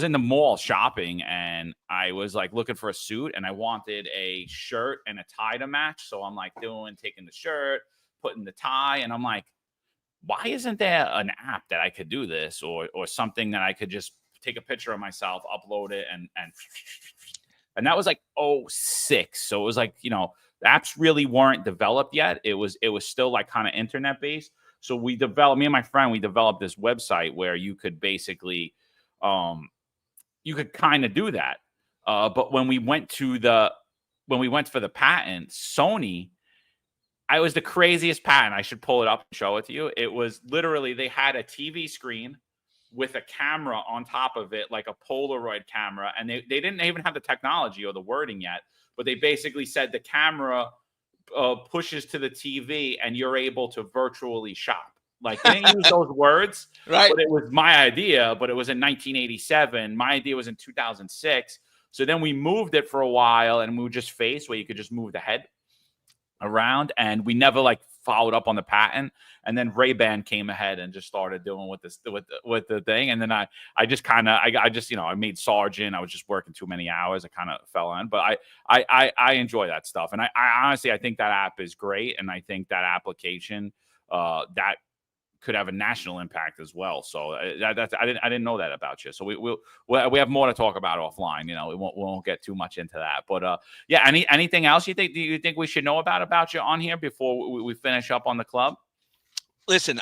in the mall shopping, and I was like looking for a suit, and I wanted a shirt and a tie to match. So I'm like taking the shirt, putting the tie, and I'm like, why isn't there an app that I could do this, or something that I could just take a picture of myself, upload it, and that was like 2006. So it was like, the apps really weren't developed yet. It was still like kind of internet based. So me and my friend, we developed this website where you could basically, you could kind of do that. But when we went for the patent, Sony, I was the craziest patent. I should pull it up and show it to you. It was literally, they had a TV screen with a camera on top of it, like a Polaroid camera. And they didn't even have the technology or the wording yet, but they basically said the camera pushes to the TV and you're able to virtually shop. Like they didn't use those words, Right. but it was my idea. But it was in 1987. My idea was in 2006. So then we moved it for a while, and we would just face where you could just move the head around, and we never like followed up on the patent. And then Ray-Ban came ahead and just started doing with the thing. And then I made Sergeant. I was just working too many hours. I kind of fell on, but I enjoy that stuff. And I honestly, I think that app is great. And I think that application, that could have a national impact as well. So I didn't know that about you. So we have more to talk about offline. You know, we won't get too much into that. But yeah, anything else do you think we should know about you on here before we finish up on the club? Listen,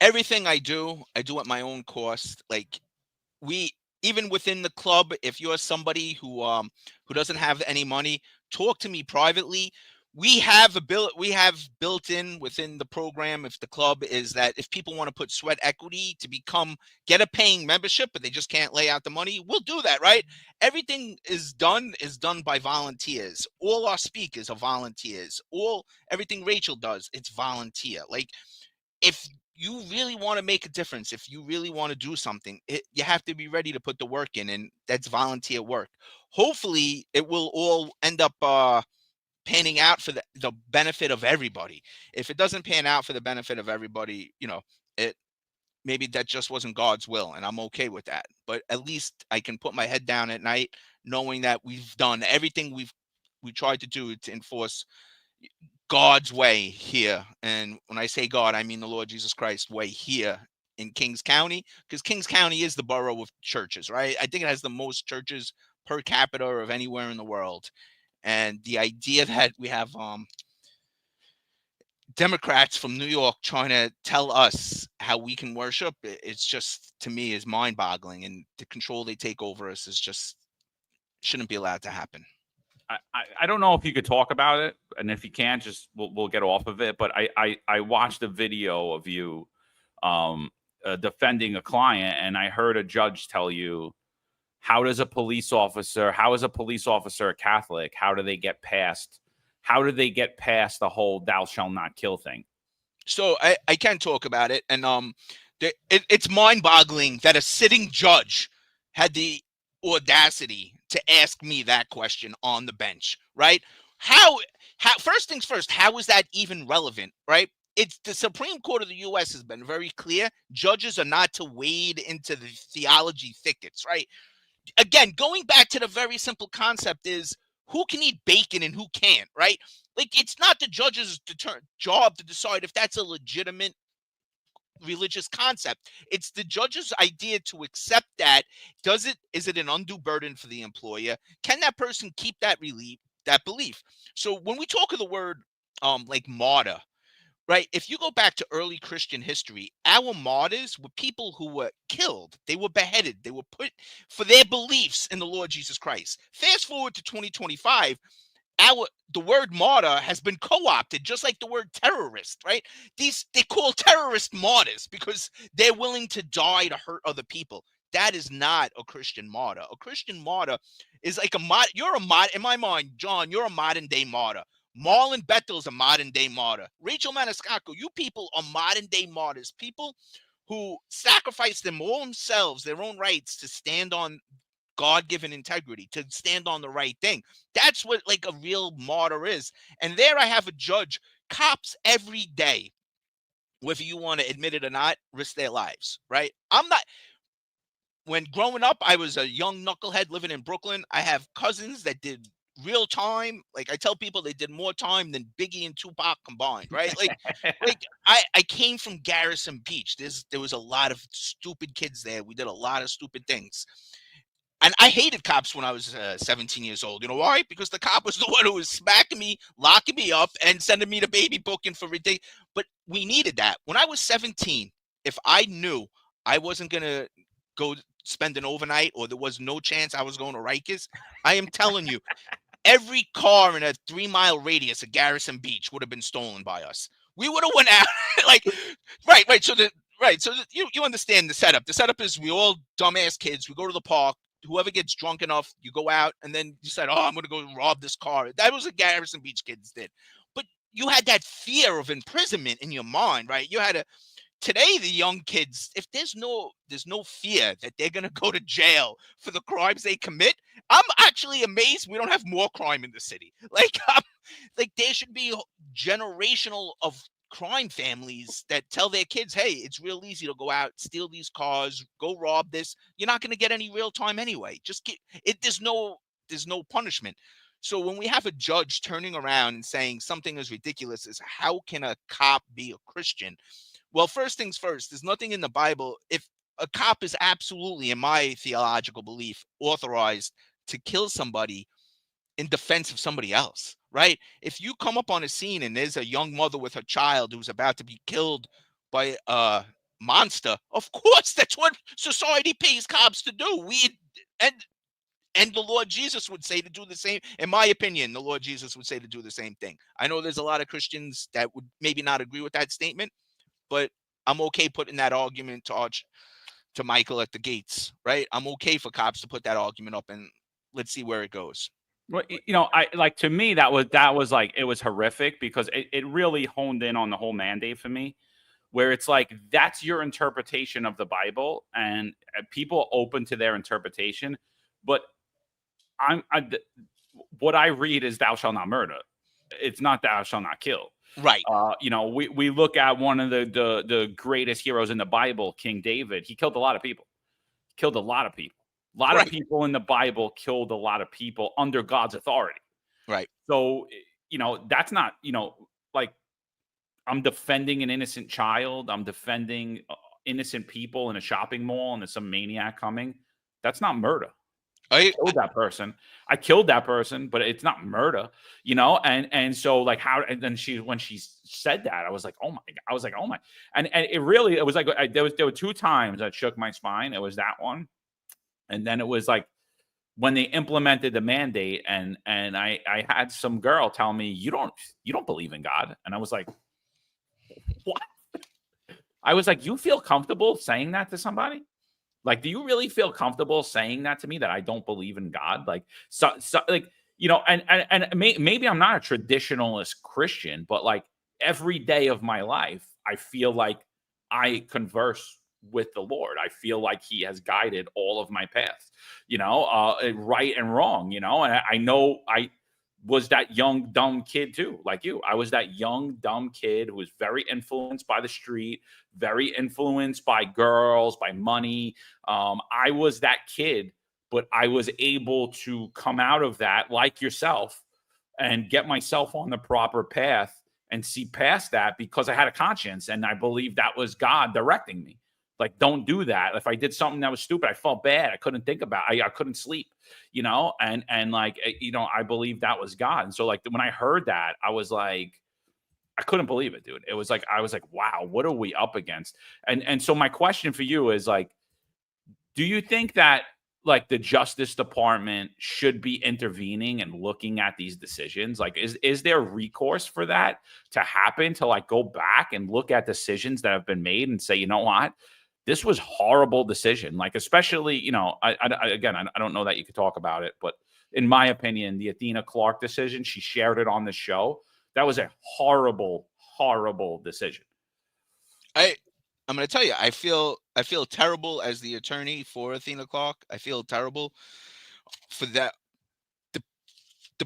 everything I do at my own cost. Like even within the club, if you're somebody who doesn't have any money, talk to me privately. We have built in within the program, if the club, is that if people want to put sweat equity to get a paying membership, but they just can't lay out the money, we'll do that, right? Everything is done by volunteers. All our speakers are volunteers. Everything Rachel does, it's volunteer. Like, if you really want to make a difference, if you really want to do something, you have to be ready to put the work in, and that's volunteer work. Hopefully it will all end up panning out for the benefit of everybody. If it doesn't pan out for the benefit of everybody, maybe that just wasn't God's will, and I'm okay with that. But at least I can put my head down at night knowing that we've done everything we tried to do to enforce God's way here. And when I say God, I mean the Lord Jesus Christ way here in Kings County, because Kings County is the borough of churches, right? I think it has the most churches per capita of anywhere in the world. And the idea that we have Democrats from New York trying to tell us how we can worship, it's just, to me, is mind-boggling. And the control they take over us shouldn't be allowed to happen. I don't know if you could talk about it, and if you can't, just we'll get off of it. But I watched a video of you defending a client, and I heard a judge tell you, how is a police officer a Catholic? How do they get past the whole thou shall not kill thing? So I can talk about it. And it's mind-boggling that a sitting judge had the audacity to ask me that question on the bench, right? How first things first, how is that even relevant, right? It's the Supreme Court of the U.S. has been very clear. Judges are not to wade into the theology thickets, right? Again, going back to the very simple concept is, who can eat bacon and who can't, right? Like, it's not the judge's job to decide if that's a legitimate religious concept. It's the judge's idea to accept that. Is it an undue burden for the employer? Can that person keep that belief? So when we talk of the word like martyr, right? If you go back to early Christian history, our martyrs were people who were killed. They were beheaded. They were put for their beliefs in the Lord Jesus Christ. Fast forward to 2025, the word martyr has been co-opted, just like the word terrorist, right? They call terrorist martyrs because they're willing to die to hurt other people. That is not a Christian martyr. A Christian martyr is like you're a martyr. In my mind, John, you're a modern day martyr. Marlon Bethel is a modern day martyr. Rachel Maniscalco, you people are modern day martyrs. People who sacrifice their own selves, their own rights, to stand on God-given integrity, to stand on the right thing. That's what like a real martyr is. And there I have a judge. Cops every day, whether you want to admit it or not, risk their lives, right? When growing up, I was a young knucklehead living in Brooklyn. I have cousins that did real time. Like, I tell people they did more time than Biggie and Tupac combined, right? Like I came from Garrison Beach. There was a lot of stupid kids there. We did a lot of stupid things. And I hated cops when I was 17 years old. You know why? Because the cop was the one who was smacking me, locking me up, and sending me to baby booking for ridiculous. But we needed that. When I was 17, if I knew I wasn't going to go spend an overnight, or there was no chance I was going to Rikers, I am telling you, every car in a 3-mile radius of Garrison Beach would have been stolen by us. We would have went out like, right. So you understand the setup. The setup is, we all dumbass kids. We go to the park. whoever gets drunk enough, you go out and then you said, "Oh, I'm going to go rob this car." That was what Garrison Beach kids did. But you had that fear of imprisonment in your mind, right? You had a Today, the young kids, if there's no fear that they're gonna go to jail for the crimes they commit, I'm actually amazed we don't have more crime in the city. Like there should be generational of crime families that tell their kids, "Hey, it's real easy to go out, steal these cars, go rob this. You're not gonna get any real time anyway. Just get it. There's no punishment." So when we have a judge turning around and saying something as ridiculous as, "How can a cop be a Christian?" Well, first things first, there's nothing in the Bible. If a cop is absolutely, in my theological belief, authorized to kill somebody in defense of somebody else, right? If you come up on a scene and there's a young mother with her child who's about to be killed by a monster, of course, that's what society pays cops to do. And and the Lord Jesus would say to do the same. In my opinion, the Lord Jesus would say to do the same thing. I know there's a lot of Christians that would maybe not agree with that statement, but I'm okay putting that argument to Michael at the gates, right? I'm okay for cops to put that argument up, and let's see where it goes. Well, I like, to me, that was like, it was horrific because it really honed in on the whole mandate for me, where it's like, that's your interpretation of the Bible, and people open to their interpretation. But what I read is "thou shalt not murder." It's not "thou shalt not kill." Right. We look at one of the greatest heroes in the Bible, King David. He killed a lot of people. A lot of Right. people in the Bible killed a lot of people under God's authority. Right. So, that's not, like, I'm defending an innocent child. I'm defending innocent people in a shopping mall, and there's some maniac coming. That's not murder. I killed that person, but it's not murder, and so, like, how, and then when she said that, I was like, oh my, and it was like, there were two times that shook my spine. It was that one, and then it was like when they implemented the mandate, and I had some girl tell me, you don't believe in God, and I was like, what? I was like, you feel comfortable saying that to somebody? Like, do you really feel comfortable saying that to me, that I don't believe in God? Like, so like, and maybe I'm not a traditionalist Christian, but like every day of my life, I feel like I converse with the Lord. I feel like He has guided all of my paths, right and wrong, and I know I was that young, dumb kid too, like you. I was that young, dumb kid who was very influenced by the street, very influenced by girls, by money. I was that kid, but I was able to come out of that, like yourself, and get myself on the proper path and see past that, because I had a conscience and I believed that was God directing me. Like, don't do that. If I did something that was stupid, I felt bad. I couldn't think about it. I couldn't sleep, and like, I believed that was God. And so, like, when I heard that, I was like, I couldn't believe it, dude. It was like, I was like, wow, what are we up against? And so my question for you is, like, do you think that, like, the Justice Department should be intervening and looking at these decisions? Like, is there recourse for that to happen, to, like, go back and look at decisions that have been made and say, you know what? This was horrible decision. Like, especially, again, I don't know that you could talk about it, but in my opinion, the Athena Clark decision, she shared it on the show. That was a horrible, horrible decision. I'm going to tell you, I feel terrible as the attorney for Athena Clark. I feel terrible for the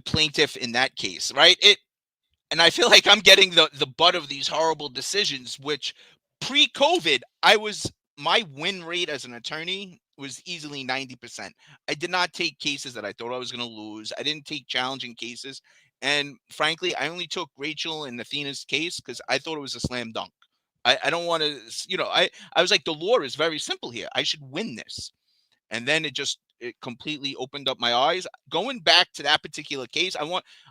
plaintiff in that case, right? And I feel like I'm getting the butt of these horrible decisions, which pre-COVID, my win rate as an attorney was easily 90%. I did not take cases that I thought I was going to lose. I didn't take challenging cases. And frankly, I only took Rachel and Athena's case because I thought it was a slam dunk. I don't want to, I was like, the law is very simple here. I should win this. And then it completely opened up my eyes. Going back to that particular case,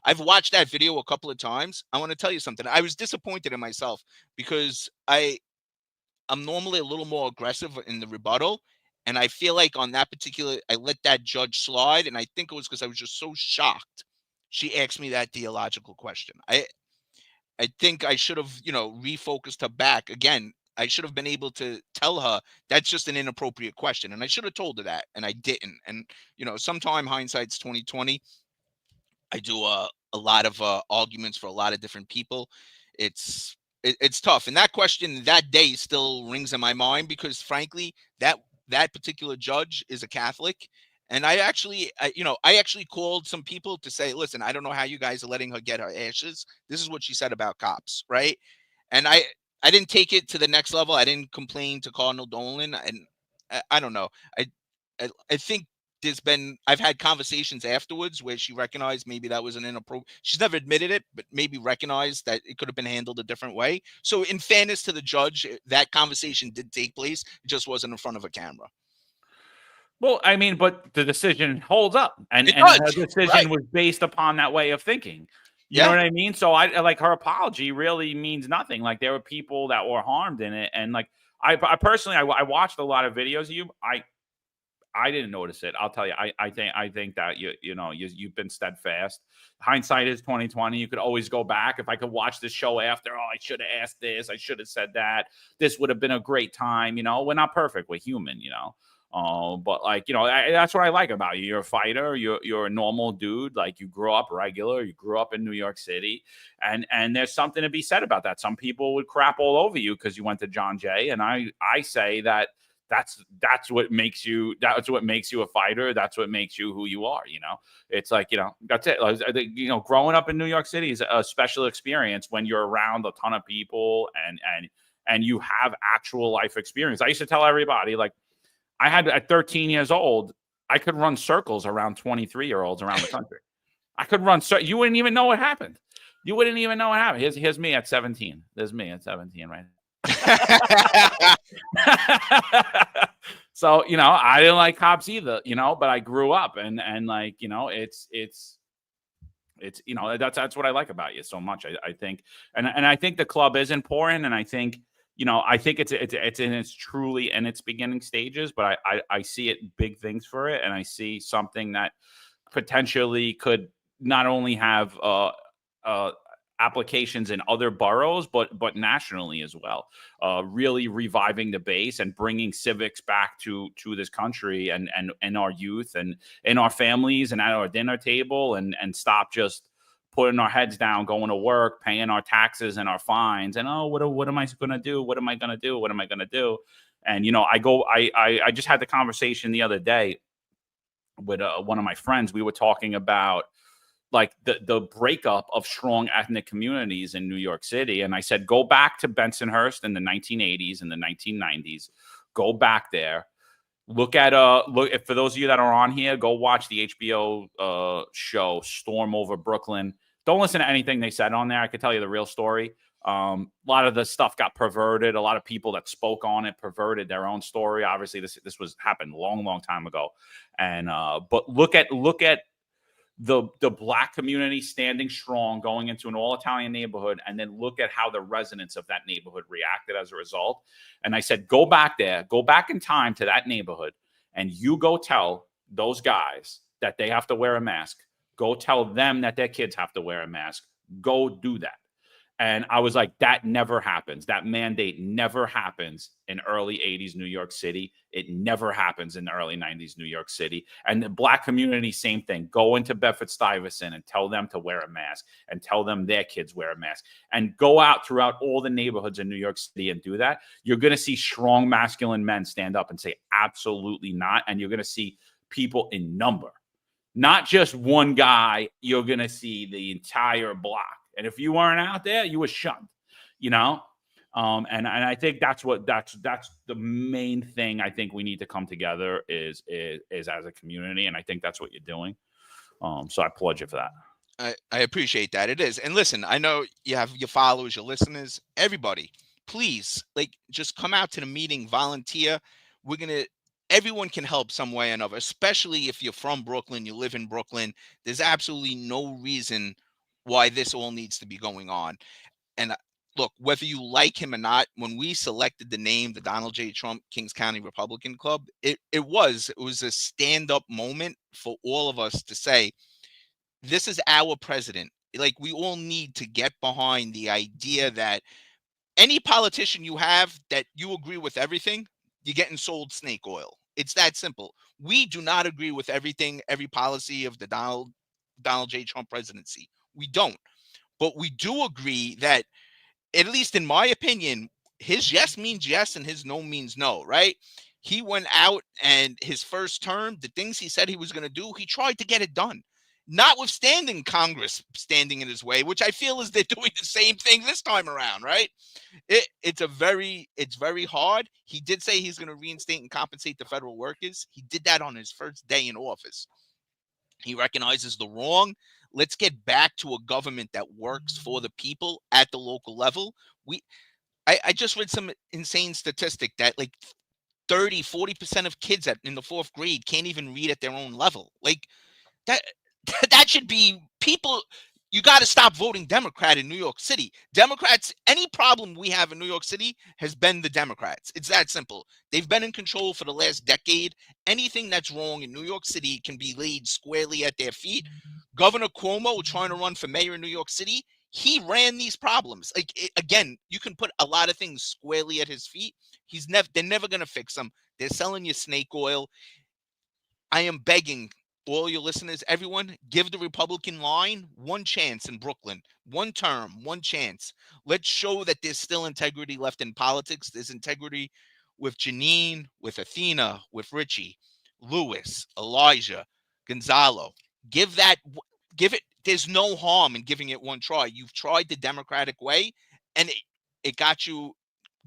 I've watched that video a couple of times. I want to tell you something. I was disappointed in myself because I'm normally a little more aggressive in the rebuttal. And I feel like on that particular, I let that judge slide. And I think it was because I was just so shocked she asked me that theological question. I think I should have, refocused her back. Again, I should have been able to tell her that's just an inappropriate question, and I should have told her that, and I didn't. And sometime hindsight's 2020. I do a lot of arguments for a lot of different people. It's tough, and that question that day still rings in my mind because, frankly, that particular judge is a Catholic, and I actually called some people to say, listen, I don't know how you guys are letting her get her ashes. This is what she said about cops, right? And I didn't take it to the next level. I didn't complain to Cardinal Dolan, and I don't know. I think I've had conversations afterwards where she recognized maybe that was an inappropriate. She's never admitted it, but maybe recognized that it could have been handled a different way. So, in fairness to the judge, that conversation did take place. It just wasn't in front of a camera. Well, I mean, but the decision holds up, and It her does, decision right? was based upon that way of thinking. You know Yeah. what I mean? So I like her apology really means nothing. Like there were people that were harmed in it, and like I personally, I watched a lot of videos of you. I didn't notice it. I'll tell you. I think that you've been steadfast. Hindsight is 2020. You could always go back. If I could watch this show after, I should have asked this. I should have said that. This would have been a great time. We're not perfect. We're human. But like that's what I like about you. You're a fighter. You're a normal dude. Like you grew up regular. You grew up in New York City, and there's something to be said about that. Some people would crap all over you because you went to John Jay, and I say that. That's what makes you a fighter. That's what makes you who you are. It's like, that's it. I think, growing up in New York City is a special experience when you're around a ton of people and you have actual life experience. I used to tell everybody, like, I had at 13 years old, I could run circles around 23-year-olds around the country. I could run. You wouldn't even know what happened. You wouldn't even know what happened. Here's me at 17. There's me at 17, right? So I didn't like cops either, but I grew up and like it's that's what I like about you so much. I think and I think the club is important, and I think it's in its truly in its beginning stages, but I see it big things for it, and I see something that potentially could not only have applications in other boroughs, but nationally as well. Really reviving the base and bringing civics back to this country and our youth and in our families and at our dinner table, and stop just putting our heads down, going to work, paying our taxes and our fines, and what am I going to do? What am I going to do? What am I going to do? And I just had the conversation the other day with one of my friends. We were talking about like the breakup of strong ethnic communities in New York City. And I said, go back to Bensonhurst in the 1980s and the 1990s. Go back there. Look for those of you that are on here, go watch the HBO show Storm Over Brooklyn. Don't listen to anything they said on there. I could tell you the real story. A lot of the stuff got perverted. A lot of people that spoke on it perverted their own story. Obviously, this happened long time ago. And but look at the Black community standing strong, going into an all-Italian neighborhood, and then look at how the residents of that neighborhood reacted as a result. And I said, go back there, go back in time to that neighborhood, and you go tell those guys that they have to wear a mask. Go tell them that their kids have to wear a mask. Go do that. And I was like, that never happens. That mandate never happens in early 80s New York City. It never happens in the early 90s New York City. And the Black community, same thing. Go into Bedford-Stuyvesant and tell them to wear a mask, and tell them their kids wear a mask, and go out throughout all the neighborhoods in New York City and do that. You're going to see strong masculine men stand up and say, absolutely not. And you're going to see people in number, not just one guy. You're going to see the entire block. And if you weren't out there, you were shunned, and I think that's the main thing. I think we need to come together is as a community. And I think that's what you're doing. So I applaud you for that. I appreciate that. It is. And listen, I know you have your followers, your listeners, everybody, please, just come out to the meeting, volunteer. Everyone can help some way or another, especially if you're from Brooklyn, you live in Brooklyn. There's absolutely no reason why this all needs to be going on. And look, whether you like him or not, when we selected the name, the Donald J. Trump Kings County Republican Club, it was a stand-up moment for all of us to say, this is our president. We all need to get behind the idea that any politician you have that you agree with everything, you're getting sold snake oil. It's that simple. We do not agree with everything, every policy of the Donald J. Trump presidency. We don't. But we do agree that, at least in my opinion, his yes means yes and his no means no, right? He went out and his first term, the things he said he was going to do, he tried to get it done. Notwithstanding Congress standing in his way, which I feel is they're doing the same thing this time around, right? It's very hard. He did say he's going to reinstate and compensate the federal workers. He did that on his first day in office. He recognizes the wrong. Let's get back to a government that works for the people at the local level. I just read some insane statistic that like 30-40% of kids in the fourth grade can't even read at their own level. Like that that should be people. You got to stop voting Democrat in New York City. Democrats, any problem we have in New York City has been the Democrats. It's that simple. They've been in control for the last decade. Anything that's wrong in New York City can be laid squarely at their feet. Governor Cuomo trying to run for mayor in New York City, he ran these problems. Again, you can put a lot of things squarely at his feet. They're never going to fix them. They're selling you snake oil. I am begging all your listeners, everyone, give the Republican line one chance in Brooklyn, one term, one chance. Let's show that there's still integrity left in politics. There's integrity with Janine, with Athena, with Richie, Lewis, Elijah, Gonzalo. Give it. There's no harm in giving it one try. You've tried the Democratic way, and it got you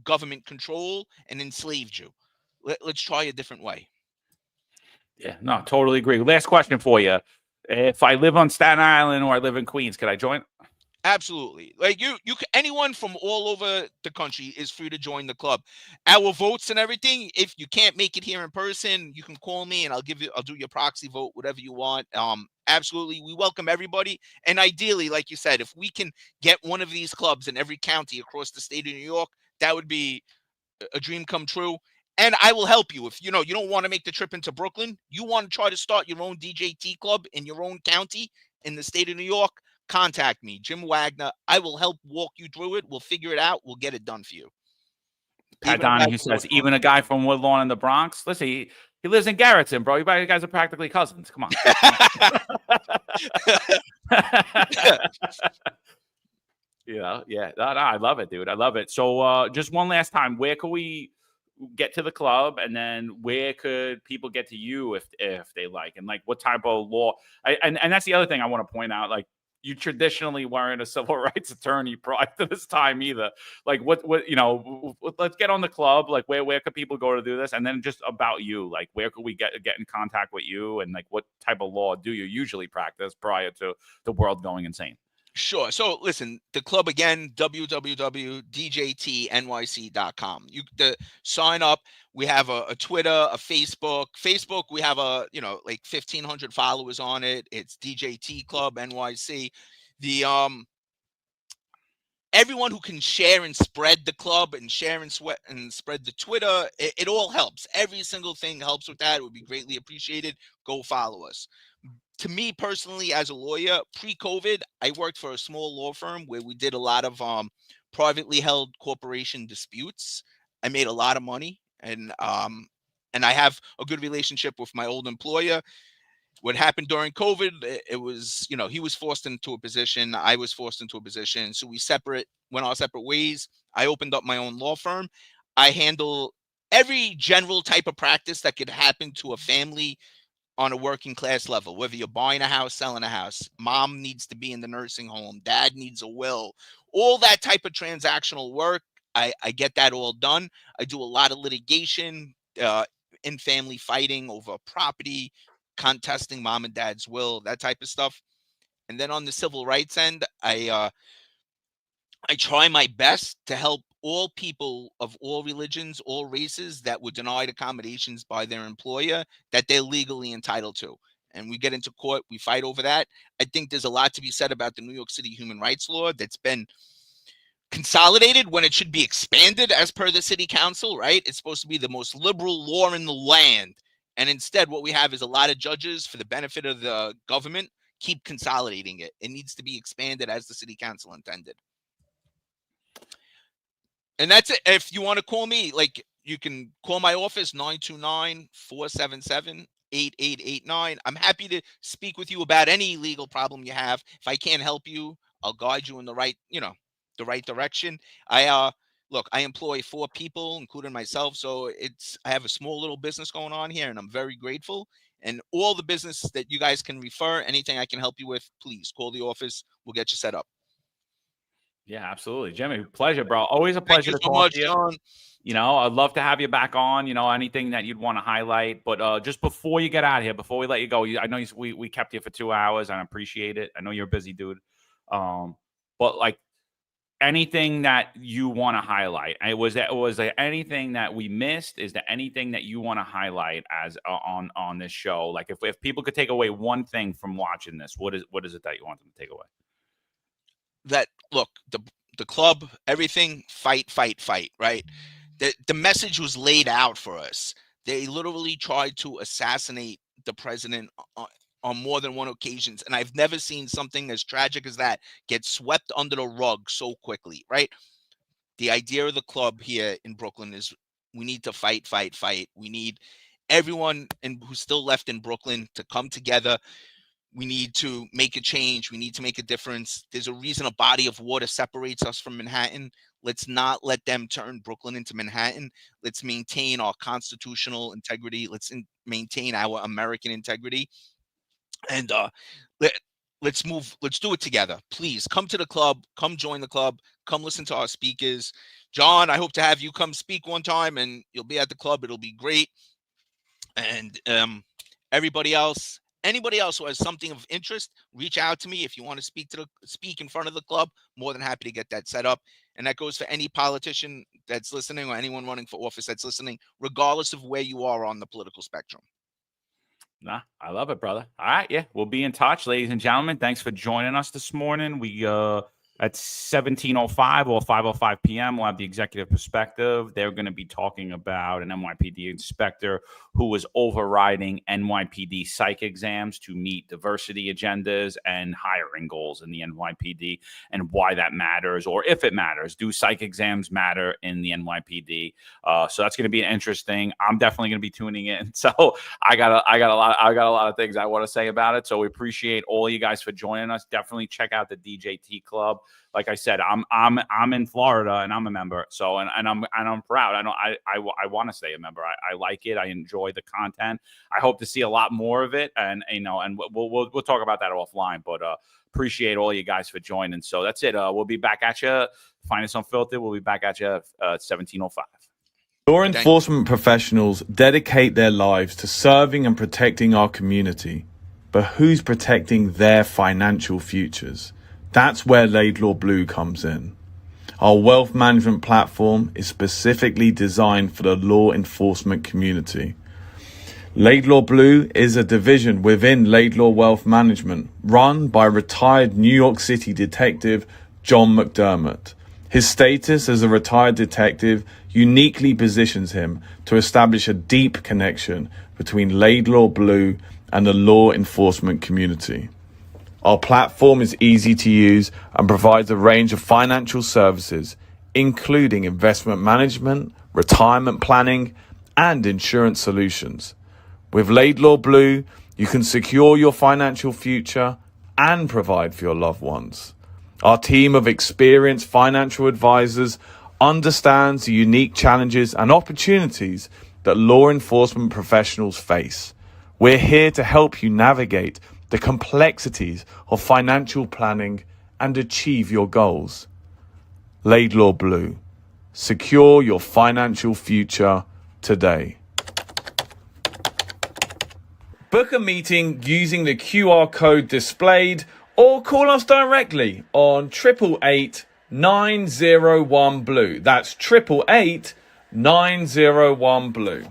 government control and enslaved you. Let's try a different way. Yeah, no, totally agree. Last question for you. If I live on Staten Island or I live in Queens, could I join? Absolutely. Like anyone from all over the country is free to join the club. Our votes and everything, if you can't make it here in person, you can call me and I'll do your proxy vote, whatever you want. Absolutely. We welcome everybody. And ideally, like you said, if we can get one of these clubs in every county across the state of New York, that would be a dream come true. And I will help you. If you don't want to make the trip into Brooklyn, you want to try to start your own DJT club in your own county in the state of New York, contact me, Jim Wagner. I will help walk you through it. We'll figure it out. We'll get it done for you. Pat Donahue says, even a guy from Woodlawn in the Bronx. Listen, he lives in Garrettson, bro. You guys are practically cousins. Come on. Yeah. No, I love it, dude. I love it. So just one last time, where could we get to the club, and then where could people get to you if they like, and like what type of law? And that's the other thing I want to point out. Like, you traditionally weren't a civil rights attorney prior to this time either. Like what let's get on the club. Like where could people go to do this? And then just about you, like where could we get in contact with you, and like what type of law do you usually practice prior to the world going insane? Sure. So listen, the club again, www.djtnyc.com. You sign up. We have a Twitter, a Facebook. Facebook, we have like 1,500 followers on it. It's DJT Club NYC. The everyone who can share and spread the club and share and spread the Twitter, it all helps. Every single thing helps with that. It would be greatly appreciated. Go follow us. To me personally, as a lawyer, pre-COVID, I worked for a small law firm where we did a lot of privately held corporation disputes. I made a lot of money, and I have a good relationship with my old employer. What happened during COVID, it was, he was forced into a position. I was forced into a position. So we went our separate ways. I opened up my own law firm. I handle every general type of practice that could happen to a family on a working class level, whether you're buying a house, selling a house, mom needs to be in the nursing home, dad needs a will, all that type of transactional work. I get that all done. I do a lot of litigation, in family fighting over property, contesting mom and dad's will, that type of stuff. And then on the civil rights end, I try my best to help all people of all religions, all races that were denied accommodations by their employer that they're legally entitled to. And we get into court, we fight over that. I think there's a lot to be said about the New York City human rights law that's been consolidated when it should be expanded as per the city council, right? It's supposed to be the most liberal law in the land. And instead, what we have is a lot of judges, for the benefit of the government, keep consolidating it. It needs to be expanded as the city council intended. And that's it. If you want to call me, like, you can call my office, 929-477-8889. I'm happy to speak with you about any legal problem you have. If I can't help you, I'll guide you in the right, the right direction. Look, I employ 4 people, including myself. So I have a small little business going on here, and I'm very grateful. And all the business that you guys can refer, anything I can help you with, please call the office. We'll get you set up. Yeah, absolutely. Jimmy, pleasure, bro. Always a pleasure Thank to you so talk much, to you. John. I'd love to have you back on, anything that you'd want to highlight. But just before you get out of here, before we let you go, I know we kept you for 2 hours. I appreciate it. I know you're a busy dude. But like anything that you want to highlight, was there anything that we missed? Is there anything that you want to highlight as on this show? Like if people could take away one thing from watching this, what is it that you want them to take away? That, look, the club, everything, fight, right? The message was laid out for us. They literally tried to assassinate the president on more than one occasion, and I've never seen something as tragic as that get swept under the rug so quickly, right? The idea of the club here in Brooklyn is we need to fight. We need everyone who's still left in Brooklyn to come together. We need to make a change. We need to make a difference. There's a reason a body of water separates us from Manhattan. Let's not let them turn Brooklyn into Manhattan. Let's maintain our constitutional integrity. Let's maintain our American integrity. And let's move. Let's do it together. Please come to the club. Come join the club. Come listen to our speakers. John, I hope to have you come speak one time, and you'll be at the club. It'll be great. And anybody else who has something of interest, reach out to me. If you want to speak in front of the club, more than happy to get that set up. And that goes for any politician that's listening or anyone running for office that's listening, regardless of where you are on the political spectrum. Nah, I love it, brother. All right, yeah, we'll be in touch, ladies and gentlemen. Thanks for joining us this morning. We at 17:05 or 5:05 p.m. we'll have the executive perspective. They're going to be talking about an NYPD inspector who was overriding NYPD psych exams to meet diversity agendas and hiring goals in the NYPD, and why that matters, or if it matters. Do psych exams matter in the NYPD? So that's going to be interesting. I'm definitely going to be tuning in. So I got a lot of things I want to say about it. So we appreciate all you guys for joining us. Definitely check out the DJT Club. Like I said, I'm in Florida and I'm a member. So and I'm proud. I want to stay a member. I like it. I enjoy the content. I hope to see a lot more of it. And we'll talk about that offline. But appreciate all you guys for joining. So that's it. We'll be back at you. Find us Unfiltered. We'll be back at you at 17:05. Law enforcement professionals dedicate their lives to serving and protecting our community. But who's protecting their financial futures? That's where Laidlaw Blue comes in. Our wealth management platform is specifically designed for the law enforcement community. Laidlaw Blue is a division within Laidlaw Wealth Management, run by retired New York City detective John McDermott. His status as a retired detective uniquely positions him to establish a deep connection between Laidlaw Blue and the law enforcement community. Our platform is easy to use and provides a range of financial services, including investment management, retirement planning, and insurance solutions. With Laidlaw Blue, you can secure your financial future and provide for your loved ones. Our team of experienced financial advisors understands the unique challenges and opportunities that law enforcement professionals face. We're here to help you navigate the complexities of financial planning and achieve your goals. Laidlaw Blue. Secure your financial future today. Book a meeting using the QR code displayed or call us directly on 888-901 Blue. That's 888-901 Blue.